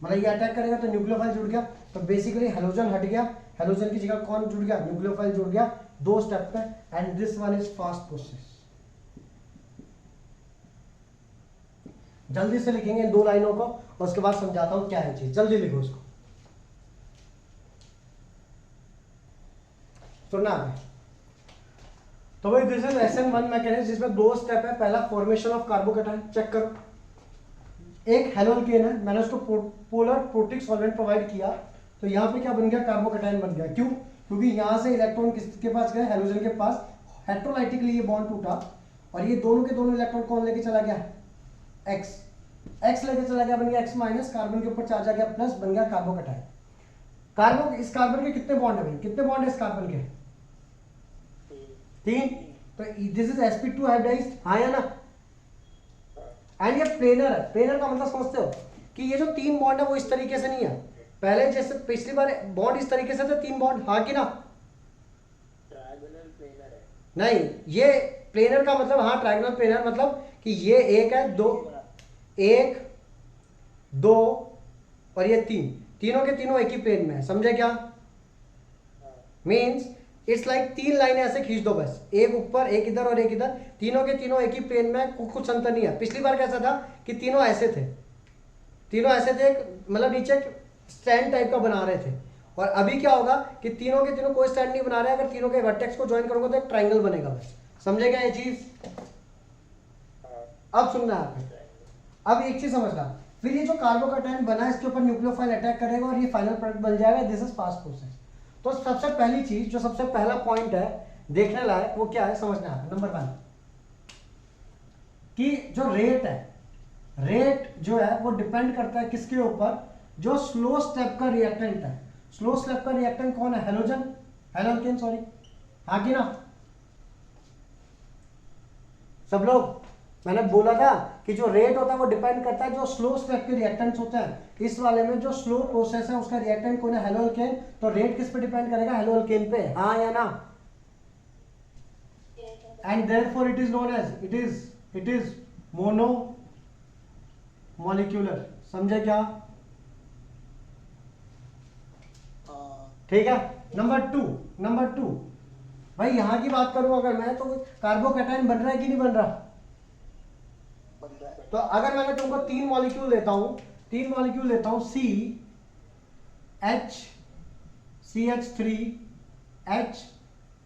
मतलब ये अटैक करेगा तो न्यूक्लियोफाइल जुड़ गया, तो बेसिकली हेलोजन हट गया, हेलोजन की जगह कौन जुड़ गया, न्यूक्लियोफाइल जुड़ गया, 2 स्टेप पे, and this one is fast process. जल्दी से लिखेंगे इन 2 लाइनों को और उसके बाद समझाता हूं क्या है चीज, जल्दी लिखो उसको। सुनना है तो भाई दिस इज SN1 मैकेनिज्म जिसमें 2 स्टेप है। पहला फॉर्मेशन ऑफ कार्बोकैटायन, चेक करो, एक हेलोल्केन है, मैंने उसको पोलर प्रोटिक सॉल्वेंट प्रोवाइड किया, तो यहाँ पे क्या बन गया, कार्बोकैटायन बन गया। क्यों? क्योंकि यहाँ से इलेक्ट्रॉन किसके पास गए, हेलोजन के पास, हेट्रोलाइटिकली ये बॉन्ड टूटा और ये दोनों के दोनों इलेक्ट्रॉन कौन लेके चला गया, एक्स लेके चला गया, बन गया X माइनस, कार्बन के ऊपर चार्ज आ गया प्लस, बन गया कार्बोकैटायन। कार्बन, इस कार्बन के कितने बॉन्ड है भाई, कितने बॉन्ड है इस कार्बन के, 3, तो दिस इज sp2 हाइब्रिडाइज्ड, हाँ या ना, एंड ये प्लेनर है। प्लेनर का मतलब समझते हो कि ये जो 3 बॉन्ड है वो इस तरीके से नहीं है, पहले जैसे पिछली बार बॉन्ड इस तरीके से थे 3 बॉन्ड, हाँ कि ना, ट्रायंगुलर प्लेनर है। नहीं ये प्लेनर का मतलब, हाँ ट्रायंगुलर प्लेनर मतलब कि ये एक है, 2, 1 2 और ये 3, तीनों के तीनों एक ही प्लेन में है, समझे क्या, मीन्स इट्स लाइक 3 लाइनें ऐसे खींच दो बस, एक ऊपर एक इधर और एक इधर, तीनों के तीनों एक ही प्लेन में, कुछ अंतर नहीं है। पिछली बार कैसा था कि तीनों ऐसे थे, मतलब नीचे स्टैंड टाइप का बना रहे थे, और अभी क्या होगा कि तीनों के तीनों कोई स्टैंड नहीं बना रहे, अगर तीनों के वर्टेक्स को ज्वाइन करोगे तो एक ट्राइंगल बनेगा बस, समझे क्या ये चीज। अब सुनना है, अब एक चीज समझना, फिर ये जो कार्बोकैटायन बना इसके ऊपर न्यूक्लियोफाइल अटैक करेगा और ये फाइनल प्रोडक्ट बन जाएगा, दिस इज फास्ट प्रोसेस। तो सबसे पहली चीज, जो सबसे पहला पॉइंट है देखने लायक, वो क्या है समझना है, नंबर 1 कि जो रेट है, रेट जो है वो डिपेंड करता है किसके ऊपर, जो स्लो स्टेप का रिएक्टेंट है। स्लो स्टेप का रिएक्टेंट कौन है, हेलोजन, हेलोल्केन सॉरी, हाँ कि ना, सब लोग, मैंने बोला था कि जो रेट होता है वो डिपेंड करता है जो स्लो स्टेप के रिएक्टेंट्स होते हैं। इस वाले में जो स्लो प्रोसेस है उसका रिएक्टेंट कौन है, हेलोल्केन, तो रेट किस पे डिपेंड करेगा, हेलोल्केन पे, हाँ या ना, and therefore it is known as, it is monomolecular, समझे क्या, ठीक है। नंबर टू भाई यहां की बात करूं अगर मैं, तो कार्बोकैटायन बन रहा है कि नहीं बन रहा, बन रहा है। तो अगर मैंने तुमको 3 मॉलिक्यूल लेता हूं, CH3H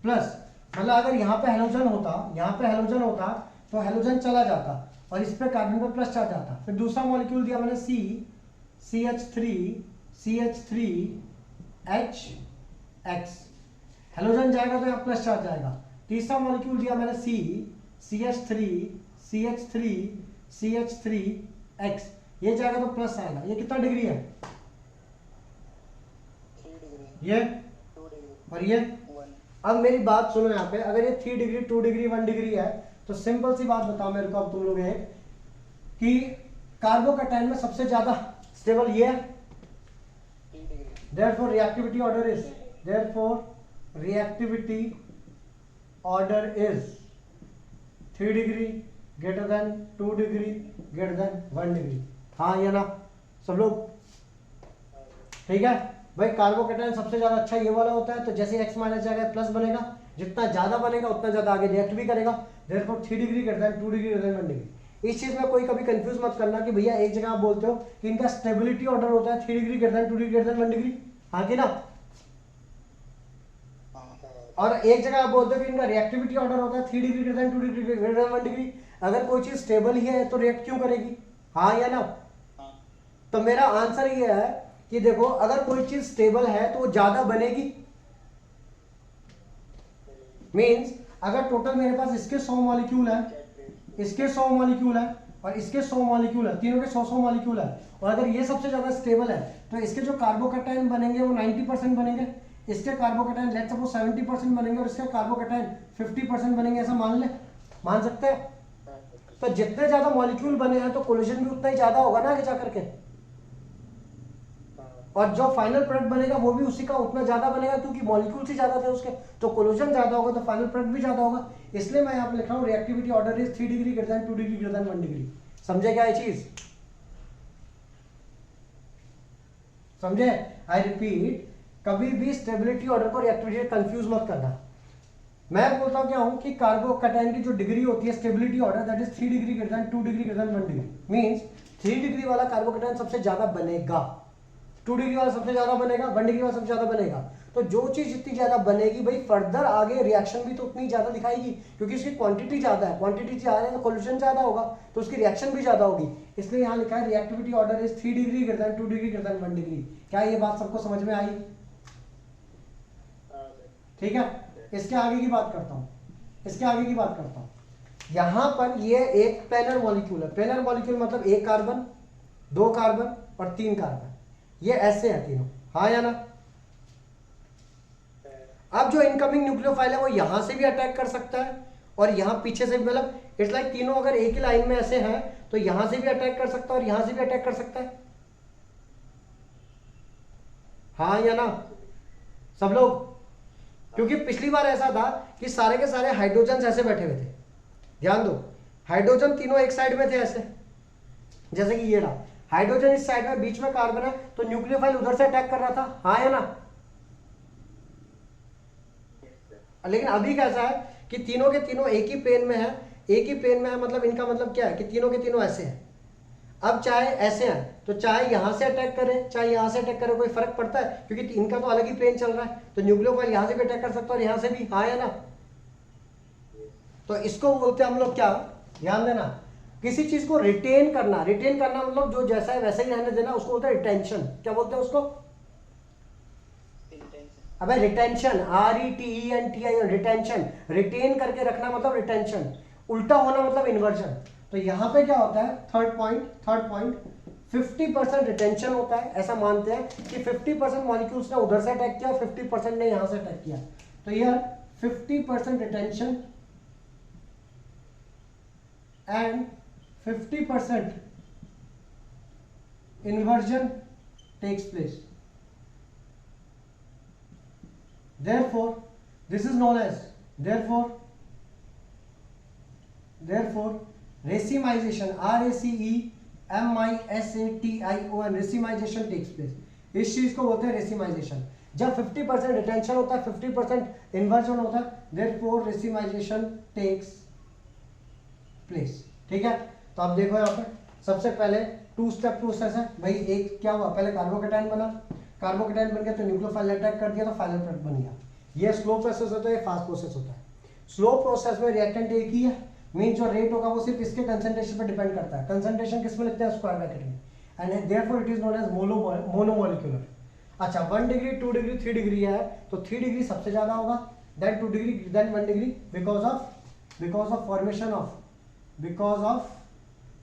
प्लस, मतलब अगर यहाँ पे हेलोजन होता तो हेलोजन चला जाता और इस पे कार्बन पे प्लस चार्ज आता। फिर दूसरा मॉलिक्यूल दिया मैंने CH3H, हेलोजन जाएगा तो यहाँ प्लस चार्ज जाएगा। तीसरा मॉलिक्यूल दिया मैंने CH3H, ये जाएगा तो प्लस आएगा। ये कितना डिग्री है, 3 डिग्री, ये 2 डिग्री, और ये। 1। अब मेरी बात सुनो यहाँ पे, अगर ये 3 डिग्री 2 डिग्री 1 डिग्री है तो सिंपल सी बात बताओ मेरे को अब तुम लोग, एक कि कार्बोकैटायन में सबसे ज्यादा स्टेबल ये है, 3 degree. therefore reactivity order is 3 degree greater than 2 degree greater than 1 degree, हाँ या ना सब लोग, ठीक है भाई। कार्बोकैटायन सबसे ज्यादा अच्छा ये वाला होता है, तो जैसे x माइनस जाएगा प्लस बनेगा, जितना ज्यादा बनेगा उतना ज्यादा आगे रिएक्ट भी करेगा, therefore 3 degree greater than 2 degree greater than 1 degree. इस चीज में कोई कभी कंफ्यूज मत करना कि भैया एक जगह आप बोलते हो कि इनका स्टेबिलिटी ऑर्डर होता है 3 degree greater than 2 degree greater than 1 degree, हाँ कि ना, और एक जगह आप बोलते हो कि इनका रिएक्टिविटी ऑर्डर होता है 3 degree greater than 2 degree greater than 1 degree. अगर कोई चीज स्टेबल ही है तो रिएक्ट क्यों करेगी, हाँ या ना। तो मेरा आंसर ये है कि देखो अगर कोई चीज स्टेबल है तो वो ज्यादा बनेगी, मींस अगर टोटल मेरे पास इसके 100 मॉलिक्यूल है, इसके 100 मॉलिक्यूल है और इसके 100 मॉलिक्यूल है, तीनों के 100 मॉलिक्यूल है, और अगर ये सबसे ज्यादा स्टेबल है तो इसके जो कार्बोकैटायन बनेंगे वो 90% बनेंगे, इसके कार्बोकैटायन लेट्स सपोज 70% बनेंगे और इसके कार्बोकैटायन 50% बनेंगे, ऐसा मान सकते हैं। तो जितने ज्यादा मॉलिक्यूल बने हैं तो कोलिजन भी उतना ही ज्यादा होगा ना आगे जाकर के, और जो फाइनल प्रोडक्ट बनेगा वो भी उसी का उतना ज्यादा बनेगा, क्योंकि मॉलिक्यूल्स ही ज्यादा थे उसके, तो कोलिजन ज्यादा होगा तो फाइनल प्रोडक्ट भी ज्यादा होगा। इसलिए मैं यहाँ पे लिख रहा हूँ reactivity order is 3 degree greater than 2 degree greater than 1 degree, समझे क्या ये चीज। समझे? आई रिपीट, कभी भी स्टेबिलिटी ऑर्डर को रिएक्टिविटी से कंफ्यूज मत करना। मैं बोलता क्या हूं कि कार्बोकैटायन की जो डिग्री होती है stability order, that is 3 degree greater than 2 degree greater than 1 degree, means 3 degree वाला कार्बोकैटायन सबसे ज्यादा बनेगा, 2 डिग्री वाला सबसे ज्यादा बनेगा, 1 डिग्री वाला सबसे ज्यादा बनेगा। तो जो चीज जितनी ज्यादा बनेगी भाई फर्दर आगे रिएक्शन भी तो उतनी ज्यादा दिखाएगी, क्योंकि इसकी क्वांटिटी ज्यादा है, क्वांटिटी ज्यादा है तो सॉल्यूशन ज्यादा होगा, तो उसकी रिएक्शन भी ज्यादा होगी। इसलिए यहाँ लिखा है reactivity order is 3 degree greater than 2 degree greater than 1 degree. क्या ये बात सबको समझ में आई? ठीक है, इसके आगे की बात करता हूं, इसके आगे की बात करता हूं। यहां पर ये एक प्लेनर मॉलिक्यूल है। प्लेनर मॉलिक्यूल मतलब 1 कार्बन, 2 कार्बन और 3 कार्बन, ये ऐसे है तीनों, हाँ या ना? अब जो इनकमिंग न्यूक्लियोफाइल है वो यहां से भी अटैक कर सकता है और यहां पीछे से भी, मतलब इट्स लाइक तीनों अगर एक ही लाइन में ऐसे हैं तो यहां से भी अटैक कर सकता है और यहां से भी अटैक कर सकता है, हाँ या ना सब लोग? क्योंकि पिछली बार ऐसा था कि सारे के सारे हाइड्रोजन ऐसे बैठे हुए थे, ध्यान दो, हाइड्रोजन तीनों एक साइड में थे ऐसे, जैसे कि ये रहा हाइड्रोजन इस साइड में, बीच में कार्बन है, तो न्यूक्लियोफाइल उधर से अटैक कर रहा था, हाँ या ना? लेकिन अभी कैसा है कि तीनों के तीनों एक ही प्लेन में है, एक ही प्लेन में है, मतलब इनका मतलब क्या है कि तीनों के तीनों ऐसे हैं। अब चाहे ऐसे हैं तो चाहे यहां से अटैक करें चाहे यहां से अटैक करें, कोई फर्क पड़ता है? क्योंकि इनका तो अलग ही प्लेन चल रहा है, तो न्यूक्लियोफाइल यहां से भी अटैक कर सकता है और यहां से भी, हाँ या ना? तो इसको बोलते हैं हम लोग क्या, ध्यान देना, किसी चीज को रिटेन करना। रिटेन करना मतलब जो जैसा है वैसा ही रहने देना, उसको बोलते हैं रिटेंशन। क्या बोलते हैं उसको? अबे रिटेंशन, RETENTI, रिटेंशन, रिटेन करके रखना मतलब रिटेंशन, उल्टा होना मतलब इन्वर्जन। तो यहां पे क्या होता है, थर्ड पॉइंट 50% रिटेंशन होता है। ऐसा मानते हैं कि 50% मॉलिक्यूल्स ने उधर से अटैक किया और 50% ने यहां से अटैक किया, तो यह 50% retention and 50% inversion takes place. Therefore this is known as therefore racemization, RACEMISATION, racemization takes place। इस चीज को बोलते हैं रेसिमाइजेशन। जब 50% रिटेंशन होता है 50% इन्वर्जन होता है, therefore racemization takes place। ठीक है, तो आप देखो यहाँ पर सबसे पहले 2 स्टेप प्रोसेस है भाई। एक क्या हुआ, पहले कार्बोकैटायन बना, कार्बोकैटायन बन गया तो न्यूक्लियोफाइल अटैक कर दिया तो फाइनल प्रोडक्ट बन गया। ये स्लो प्रोसेस होता है, ये फास्ट प्रोसेस होता है। स्लो प्रोसेस में रिएक्टेंट एक ही है, मीन जो रेट होगा वो सिर्फ इसके कंसंट्रेशन पर डिपेंड करता है। कंसंट्रेशन किस में लिखते हैं, स्क्वायर ब्रैकेट में, and therefore it is known as monomolecular. अच्छा 1 डिग्री 2 डिग्री 3 डिग्री है तो 3 डिग्री सबसे ज्यादा होगा, then 2 degree, then 1 degree, because of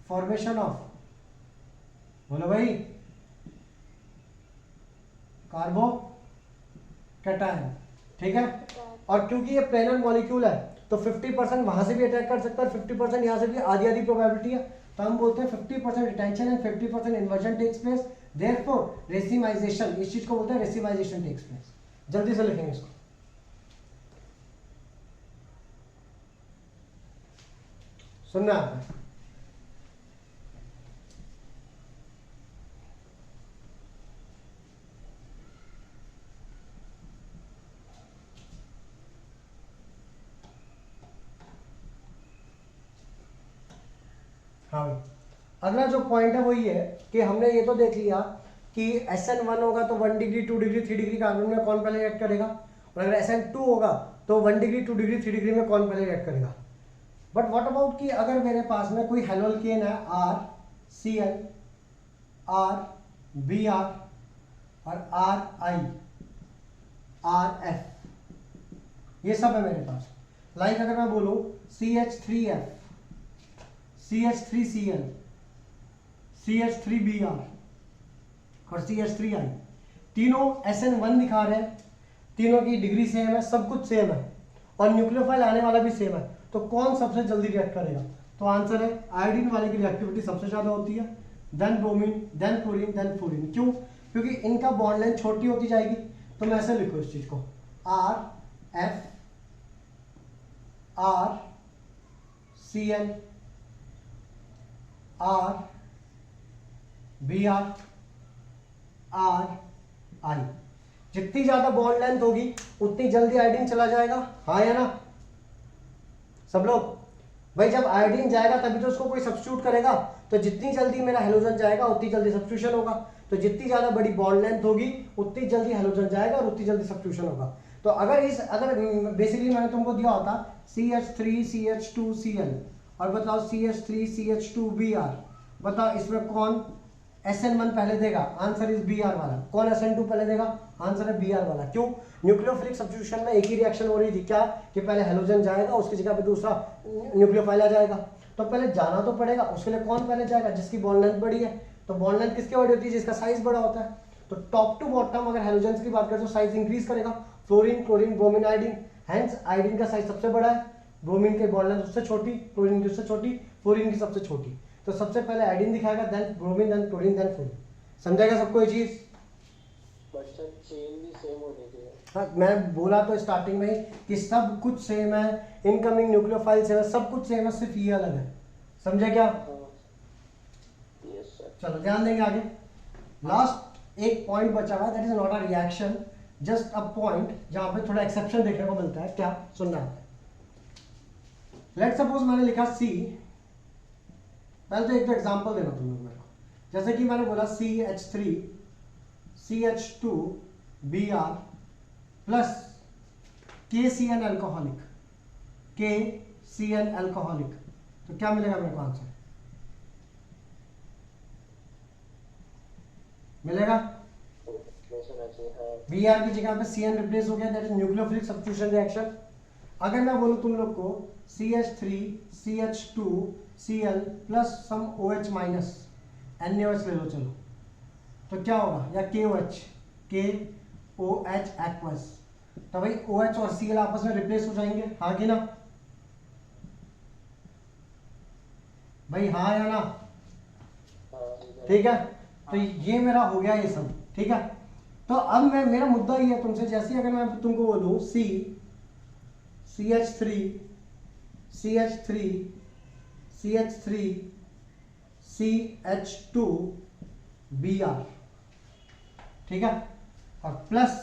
formation of बोलो भाई कार्बोकैटायन। ठीक है, और क्योंकि ये प्लेनर मॉलिक्यूल है तो 50% वहां से भी अटैक कर सकता है, 50% यहां से भी, आधी आधी प्रोबेबिलिटी है। तो हम बोलते हैं 50% retention and 50% inversion takes place, therefore racemisation, इस चीज को बोलते हैं रेसिमाइजेशन टेक्स प्लेस। जल्दी से लिखेंगे इसको, सुनना आता है। हाँ भाई, अगला जो पॉइंट है वो ये है कि हमने ये तो देख लिया कि SN1 होगा तो 1 डिग्री 2 डिग्री 3 डिग्री कार्बन में कौन पहले रिएक्ट करेगा, और अगर SN2 होगा तो 1 डिग्री 2 डिग्री 3 डिग्री में कौन पहले रिएक्ट करेगा। बट व्हाट अबाउट कि अगर मेरे पास में कोई हेलोल्केन है RCl, RBr और RI, RF, ये सब है मेरे पास। लाइक अगर मैं बोलूं CH3F, CH3Cl, CH3Br और CH3I, तीनों SN1 दिखा रहे हैं, तीनों की डिग्री सेम है, सब कुछ सेम है और न्यूक्लियोफाइल आने वाला भी सेम है, तो कौन सबसे जल्दी रिएक्ट करेगा? तो आंसर है आयोडीन वाले की रिएक्टिविटी सबसे ज्यादा होती है, then bromine, then chlorine, then fluorine. क्यों? क्योंकक्योंकि इनका बॉन्ड लेंथ छोटी होती जाएगी। तो मैं ऐसे लिखूं इस चीज को RF RCl RBr आई। जितनी ज्यादा बॉन्ड लेंथ होगी उतनी जल्दी आयोडीन चला जाएगा, हाँ या ना सब लोग? भाई जब आयोडीन जाएगा तभी तो उसको कोई सब्स्टिट्यूट करेगा, तो जितनी जल्दी मेरा हेलोजन जाएगा उतनी जल्दी सब्स्टिट्यूशन होगा। तो जितनी ज्यादा बड़ी बॉन्ड लेंथ होगी उतनी जल्दी हेलोजन जाएगा और उतनी जल्दी सब्स्टिट्यूशन होगा। तो अगर बेसिकली मैंने तुमको दिया होता CH3CH2Cl और बताओ CH3CH2Br, बताओ इसमें कौन SN1 पहले देगा? आंसर इज Br वाला। कौन SN2 पहले देगा? आंसर है Br वाला। क्यों? न्यूक्लियोफिलिक सब्स्टिट्यूशन में एक ही रिएक्शन हो रही थी, क्या कि पहले हेलोजन जाएगा उसकी जगह पे दूसरा न्यूक्लियोफाइल आ जाएगा। तो पहले जाना तो पड़ेगा, उसके लिए कौन पहले जाएगा? जिसकी बॉन्ड लेंथ बड़ी है। तो बॉन्ड लेंथ किसकी बड़ी होती है? जिसका साइज बड़ा होता है। तो टॉप टू बॉटम अगर हेलोजेंस की बात करें तो साइज इंक्रीज करेगा, fluorine, chlorine, bromine, iodine. Hence iodine का साइज सबसे बड़ा है, ब्रोमीन की बॉन्ड लेंथ उससे छोटी, क्लोरीन की उससे छोटी, फ्लोरीन की सबसे छोटी। तो सबसे पहले आयोडीन दिखाएगा, then bromine, then chlorine, then fluorine. समझेगा सबको ये चीज? बट सर चेन भी सेम होनी चाहिए। हाँ, मैं बोला तो स्टार्टिंग में ही कि सब कुछ सेम है, इनकमिंग न्यूक्लियोफाइल सेम है, सब कुछ सेम है, सिर्फ ये अलग है। समझे क्या? Yes sir. चलो ध्यान देंगे आगे। लास्ट एक पॉइंट बचा हुआ, that is not a reaction, just a point जहां पे थोड़ा एक्सेप्शन देखने को मिलता है। क्या सुनना है? लेट सपोज मैंने लिखा C, पहले तो एक तो एग्जांपल देना तुम लोग मेरे को। जैसे कि मैंने बोला CH3 CH2 Br plus KCN alcoholic, KCN alcoholic, तो क्या मिलेगा मेरे को आंसर? मिलेगा Br की जगह पे Cn रिप्लेस हो गया, that is nucleophilic substitution reaction. अगर मैं बोलूं तुम लोग को CH3 CH2 Cl प्लस सम OH माइनस NaOH ले लो चलो, तो क्या होगा? या KOH, KOH एक्वस, तो भाई OH और Cl आपस में रिप्लेस हो जाएंगे, हाँ कि ना भाई? हाँ या ना? ठीक है, तो ये मेरा हो गया ये सब। ठीक है, तो अब मेरा मुद्दा ये है तुमसे, जैसे अगर मैं तुमको बोलूं CH3 CH3 CH3 CH2 Br, ठीक है, और plus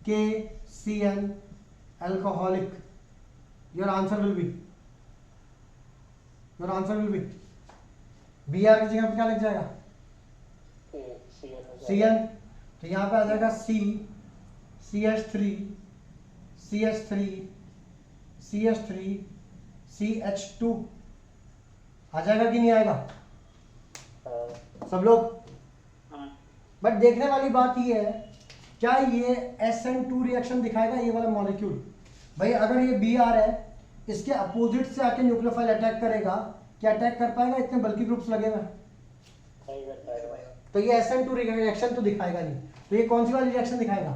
KCN alcoholic, your answer will be Br की जगह पे क्या लग जाएगा? Cn, तो यहां पे आ जाएगा CH3 CH2 आ जाएगा कि नहीं आएगा सब लोग? बट देखने वाली बात ये है, क्या ये SN2 रिएक्शन दिखाएगा ये वाला मॉलिक्यूल? भाई अगर ये Br है, इसके अपोजिट से आके न्यूक्लियोफाइल अटैक करेगा, क्या अटैक कर पाएगा? इतने बल्कि ग्रुप्स लगे हुए, तो ये SN2 रिएक्शन तो दिखाएगा नहीं। तो ये कौन सी वाली रिएक्शन दिखाएगा?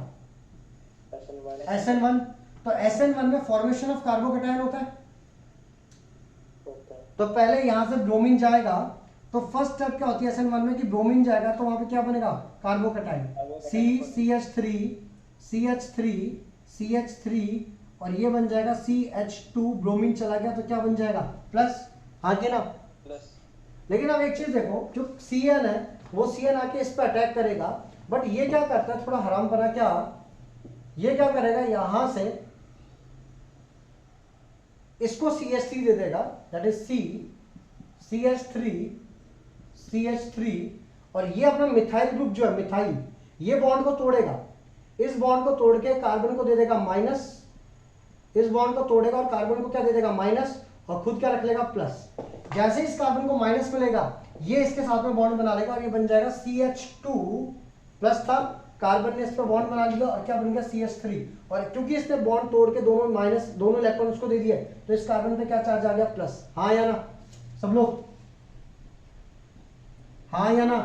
SN1। तो SN1 में फॉर्मेशन ऑफ कार्बोकैटायन होता है। तो पहले यहां से ब्रोमीन जाएगा, तो फर्स्ट स्टेप क्या होती है SN1 में कि ब्रोमीन जाएगा तो वहां पे क्या बनेगा? कार्बोकैटायन, CH3 और ये बन जाएगा CH2, ब्रोमीन चला गया तो क्या बन जाएगा? प्लस, हाँ कि ना? लेकिन अब एक चीज देखो, जो Cn है वो Cn आके इस पे अटैक करेगा, बट ये क्या करता है, थोड़ा हराम पना, क्या ये क्या करेगा? यहां से इसको CH3 दे देगा, दैट इज CH3 और ये अपना मिथाइल ग्रुप जो है, मिथाइल, ये बॉन्ड को तोड़ेगा, इस बॉन्ड को तोड़ के कार्बन को दे देगा माइनस, इस बॉन्ड को तोड़ेगा और कार्बन को क्या दे देगा? माइनस, और खुद क्या रख लेगा? प्लस। जैसे इस कार्बन को माइनस मिलेगा, ये इसके साथ में बॉन्ड बना लेगा और ये बन जाएगा CH2 प्लस था, कार्बन ने इस पे बॉन्ड बना लिया और क्या बन गया? CH3। और क्योंकि इसने बॉन्ड तोड़ के दोनों माइनस, दोनों इलेक्ट्रॉन उसको दे दिए, तो इस कार्बन पे क्या चार्ज आ गया? प्लस। हाँ या ना सब लोग? हाँ या ना?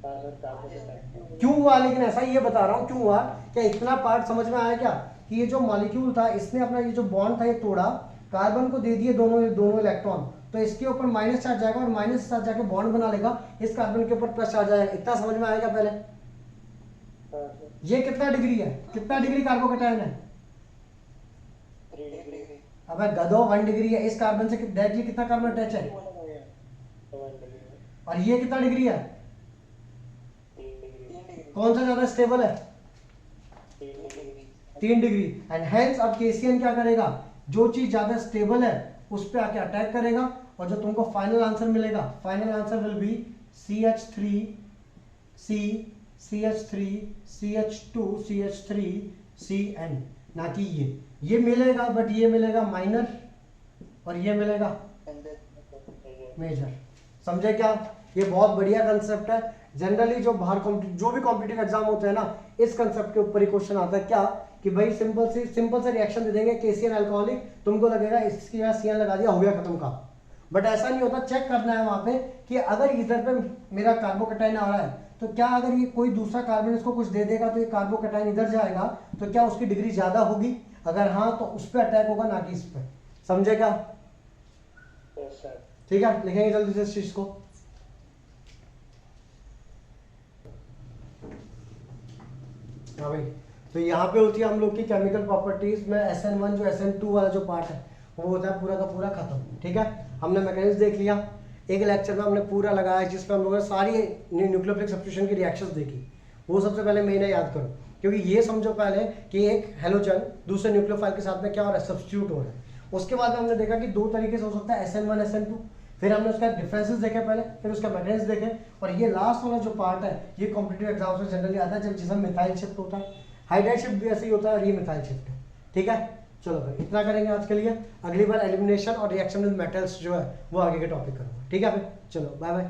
क्यों हुआ? लेकिन ऐसा ये बता रहा हूं क्यों हुआ, क्या इतना पार्ट समझ में आया क्या? कि ये जो मॉलिक्यूल था, इसने अपना ये जो बॉन्ड था ये तोड़ा, कार्बन को दे दिए दोनों इलेक्ट्रॉन, तो इसके ऊपर माइनस चार्ज जाएगा और माइनस चार्ज जाके बॉन्ड बना लेगा, इस कार्बन के ऊपर प्लस चार्ज आएगा। इतना समझ में आएगा पहले? ये कितना डिग्री है? कितना डिग्री कार्बोकैटायन है? 3 डिग्री। अबे गधो 1 डिग्री है। इस कार्बन से डायरेक्टली कितना कार्बन अटैच है? और ये कितना डिग्री है? कौन सा ज्यादा स्टेबल है? 3 डिग्री। एंड हेंस अब केसीएन क्या करेगा, जो चीज ज्यादा स्टेबल है उस पे आके अटैक करेगा, और जो तुमको फाइनल आंसर मिलेगा, final answer will be CH3 C CH3 CH2 CH3 CN, ना कि ये मिलेगा, बट ये मिलेगा माइनर और ये मिलेगा मेजर। समझे क्या? ये बहुत बढ़िया कंसेप्ट है। जनरली जो भी कॉम्पिटिटिव एग्जाम होते हैं ना, इस कंसेप्ट के ऊपर ही क्वेश्चन आता है क्या, कि भाई सिंपल से रिएक्शन दे देंगे केसीएन अल्कोहलिक, तुमको लगेगा इसकी जगह सीएन लगा दिया, हो गया खत्म काम। बट ऐसा नहीं होता, चेक करना है वहां पे कि अगर इधर पे मेरा कार्बोकैटायन आ रहा है तो क्या अगर ये कोई दूसरा कार्बन इसको कुछ दे देगा तो ये कार्बोकैटायन इधर जाएगा तो क्या उसकी डिग्री ज्यादा होगी? अगर हाँ तो उस पर अटैक होगा, ना कि इस पर। समझे क्या? ठीक है, लिखेंगे जल्दी से इस चीज को। हाँ भाई, तो यहाँ पे होती है हम लोग की केमिकल प्रॉपर्टीज में SN1 जो SN2 वाला जो पार्ट है वो होता है पूरा का पूरा खत्म। ठीक है, हमने मैकेनिज्म देख लिया, एक लेक्चर में हमने पूरा लगाया जिसमें हम लोगों ने सारी न्यूक्लियोफिलिक सब्स्टिट्यूशन की रिएक्शंस देखी। वो सबसे पहले मेन है, याद करो, क्योंकि ये समझो पहले कि एक हेलोजन दूसरे न्यूक्लियोफाइल के साथ में क्या हो रहा है, सब्स्टिट्यूट हो रहा है। उसके बाद में हमने देखा कि 2 तरीके से हो सकता है, SN1 SN2, फिर हमने उसका डिफरेंसेस देखे पहले, फिर उसका मैकेनिज्म देखे, और ये लास्ट वाला जो पार्ट है ये कॉम्पिटिटिव एग्जाम्स में जनरली आता है जब जिसमें मिथाइल शिफ्ट होता है। हाइड्राइड शिफ्ट भी ऐसे ही होता है और ये मिथाइल शिफ्ट है। ठीक है, चलो भाई इतना करेंगे आज के लिए। अगली बार एलिमिनेशन और रिएक्शन विद मेटल्स जो है वो आगे के टॉपिक करूँगा। ठीक है भाई, चलो बाय बाय।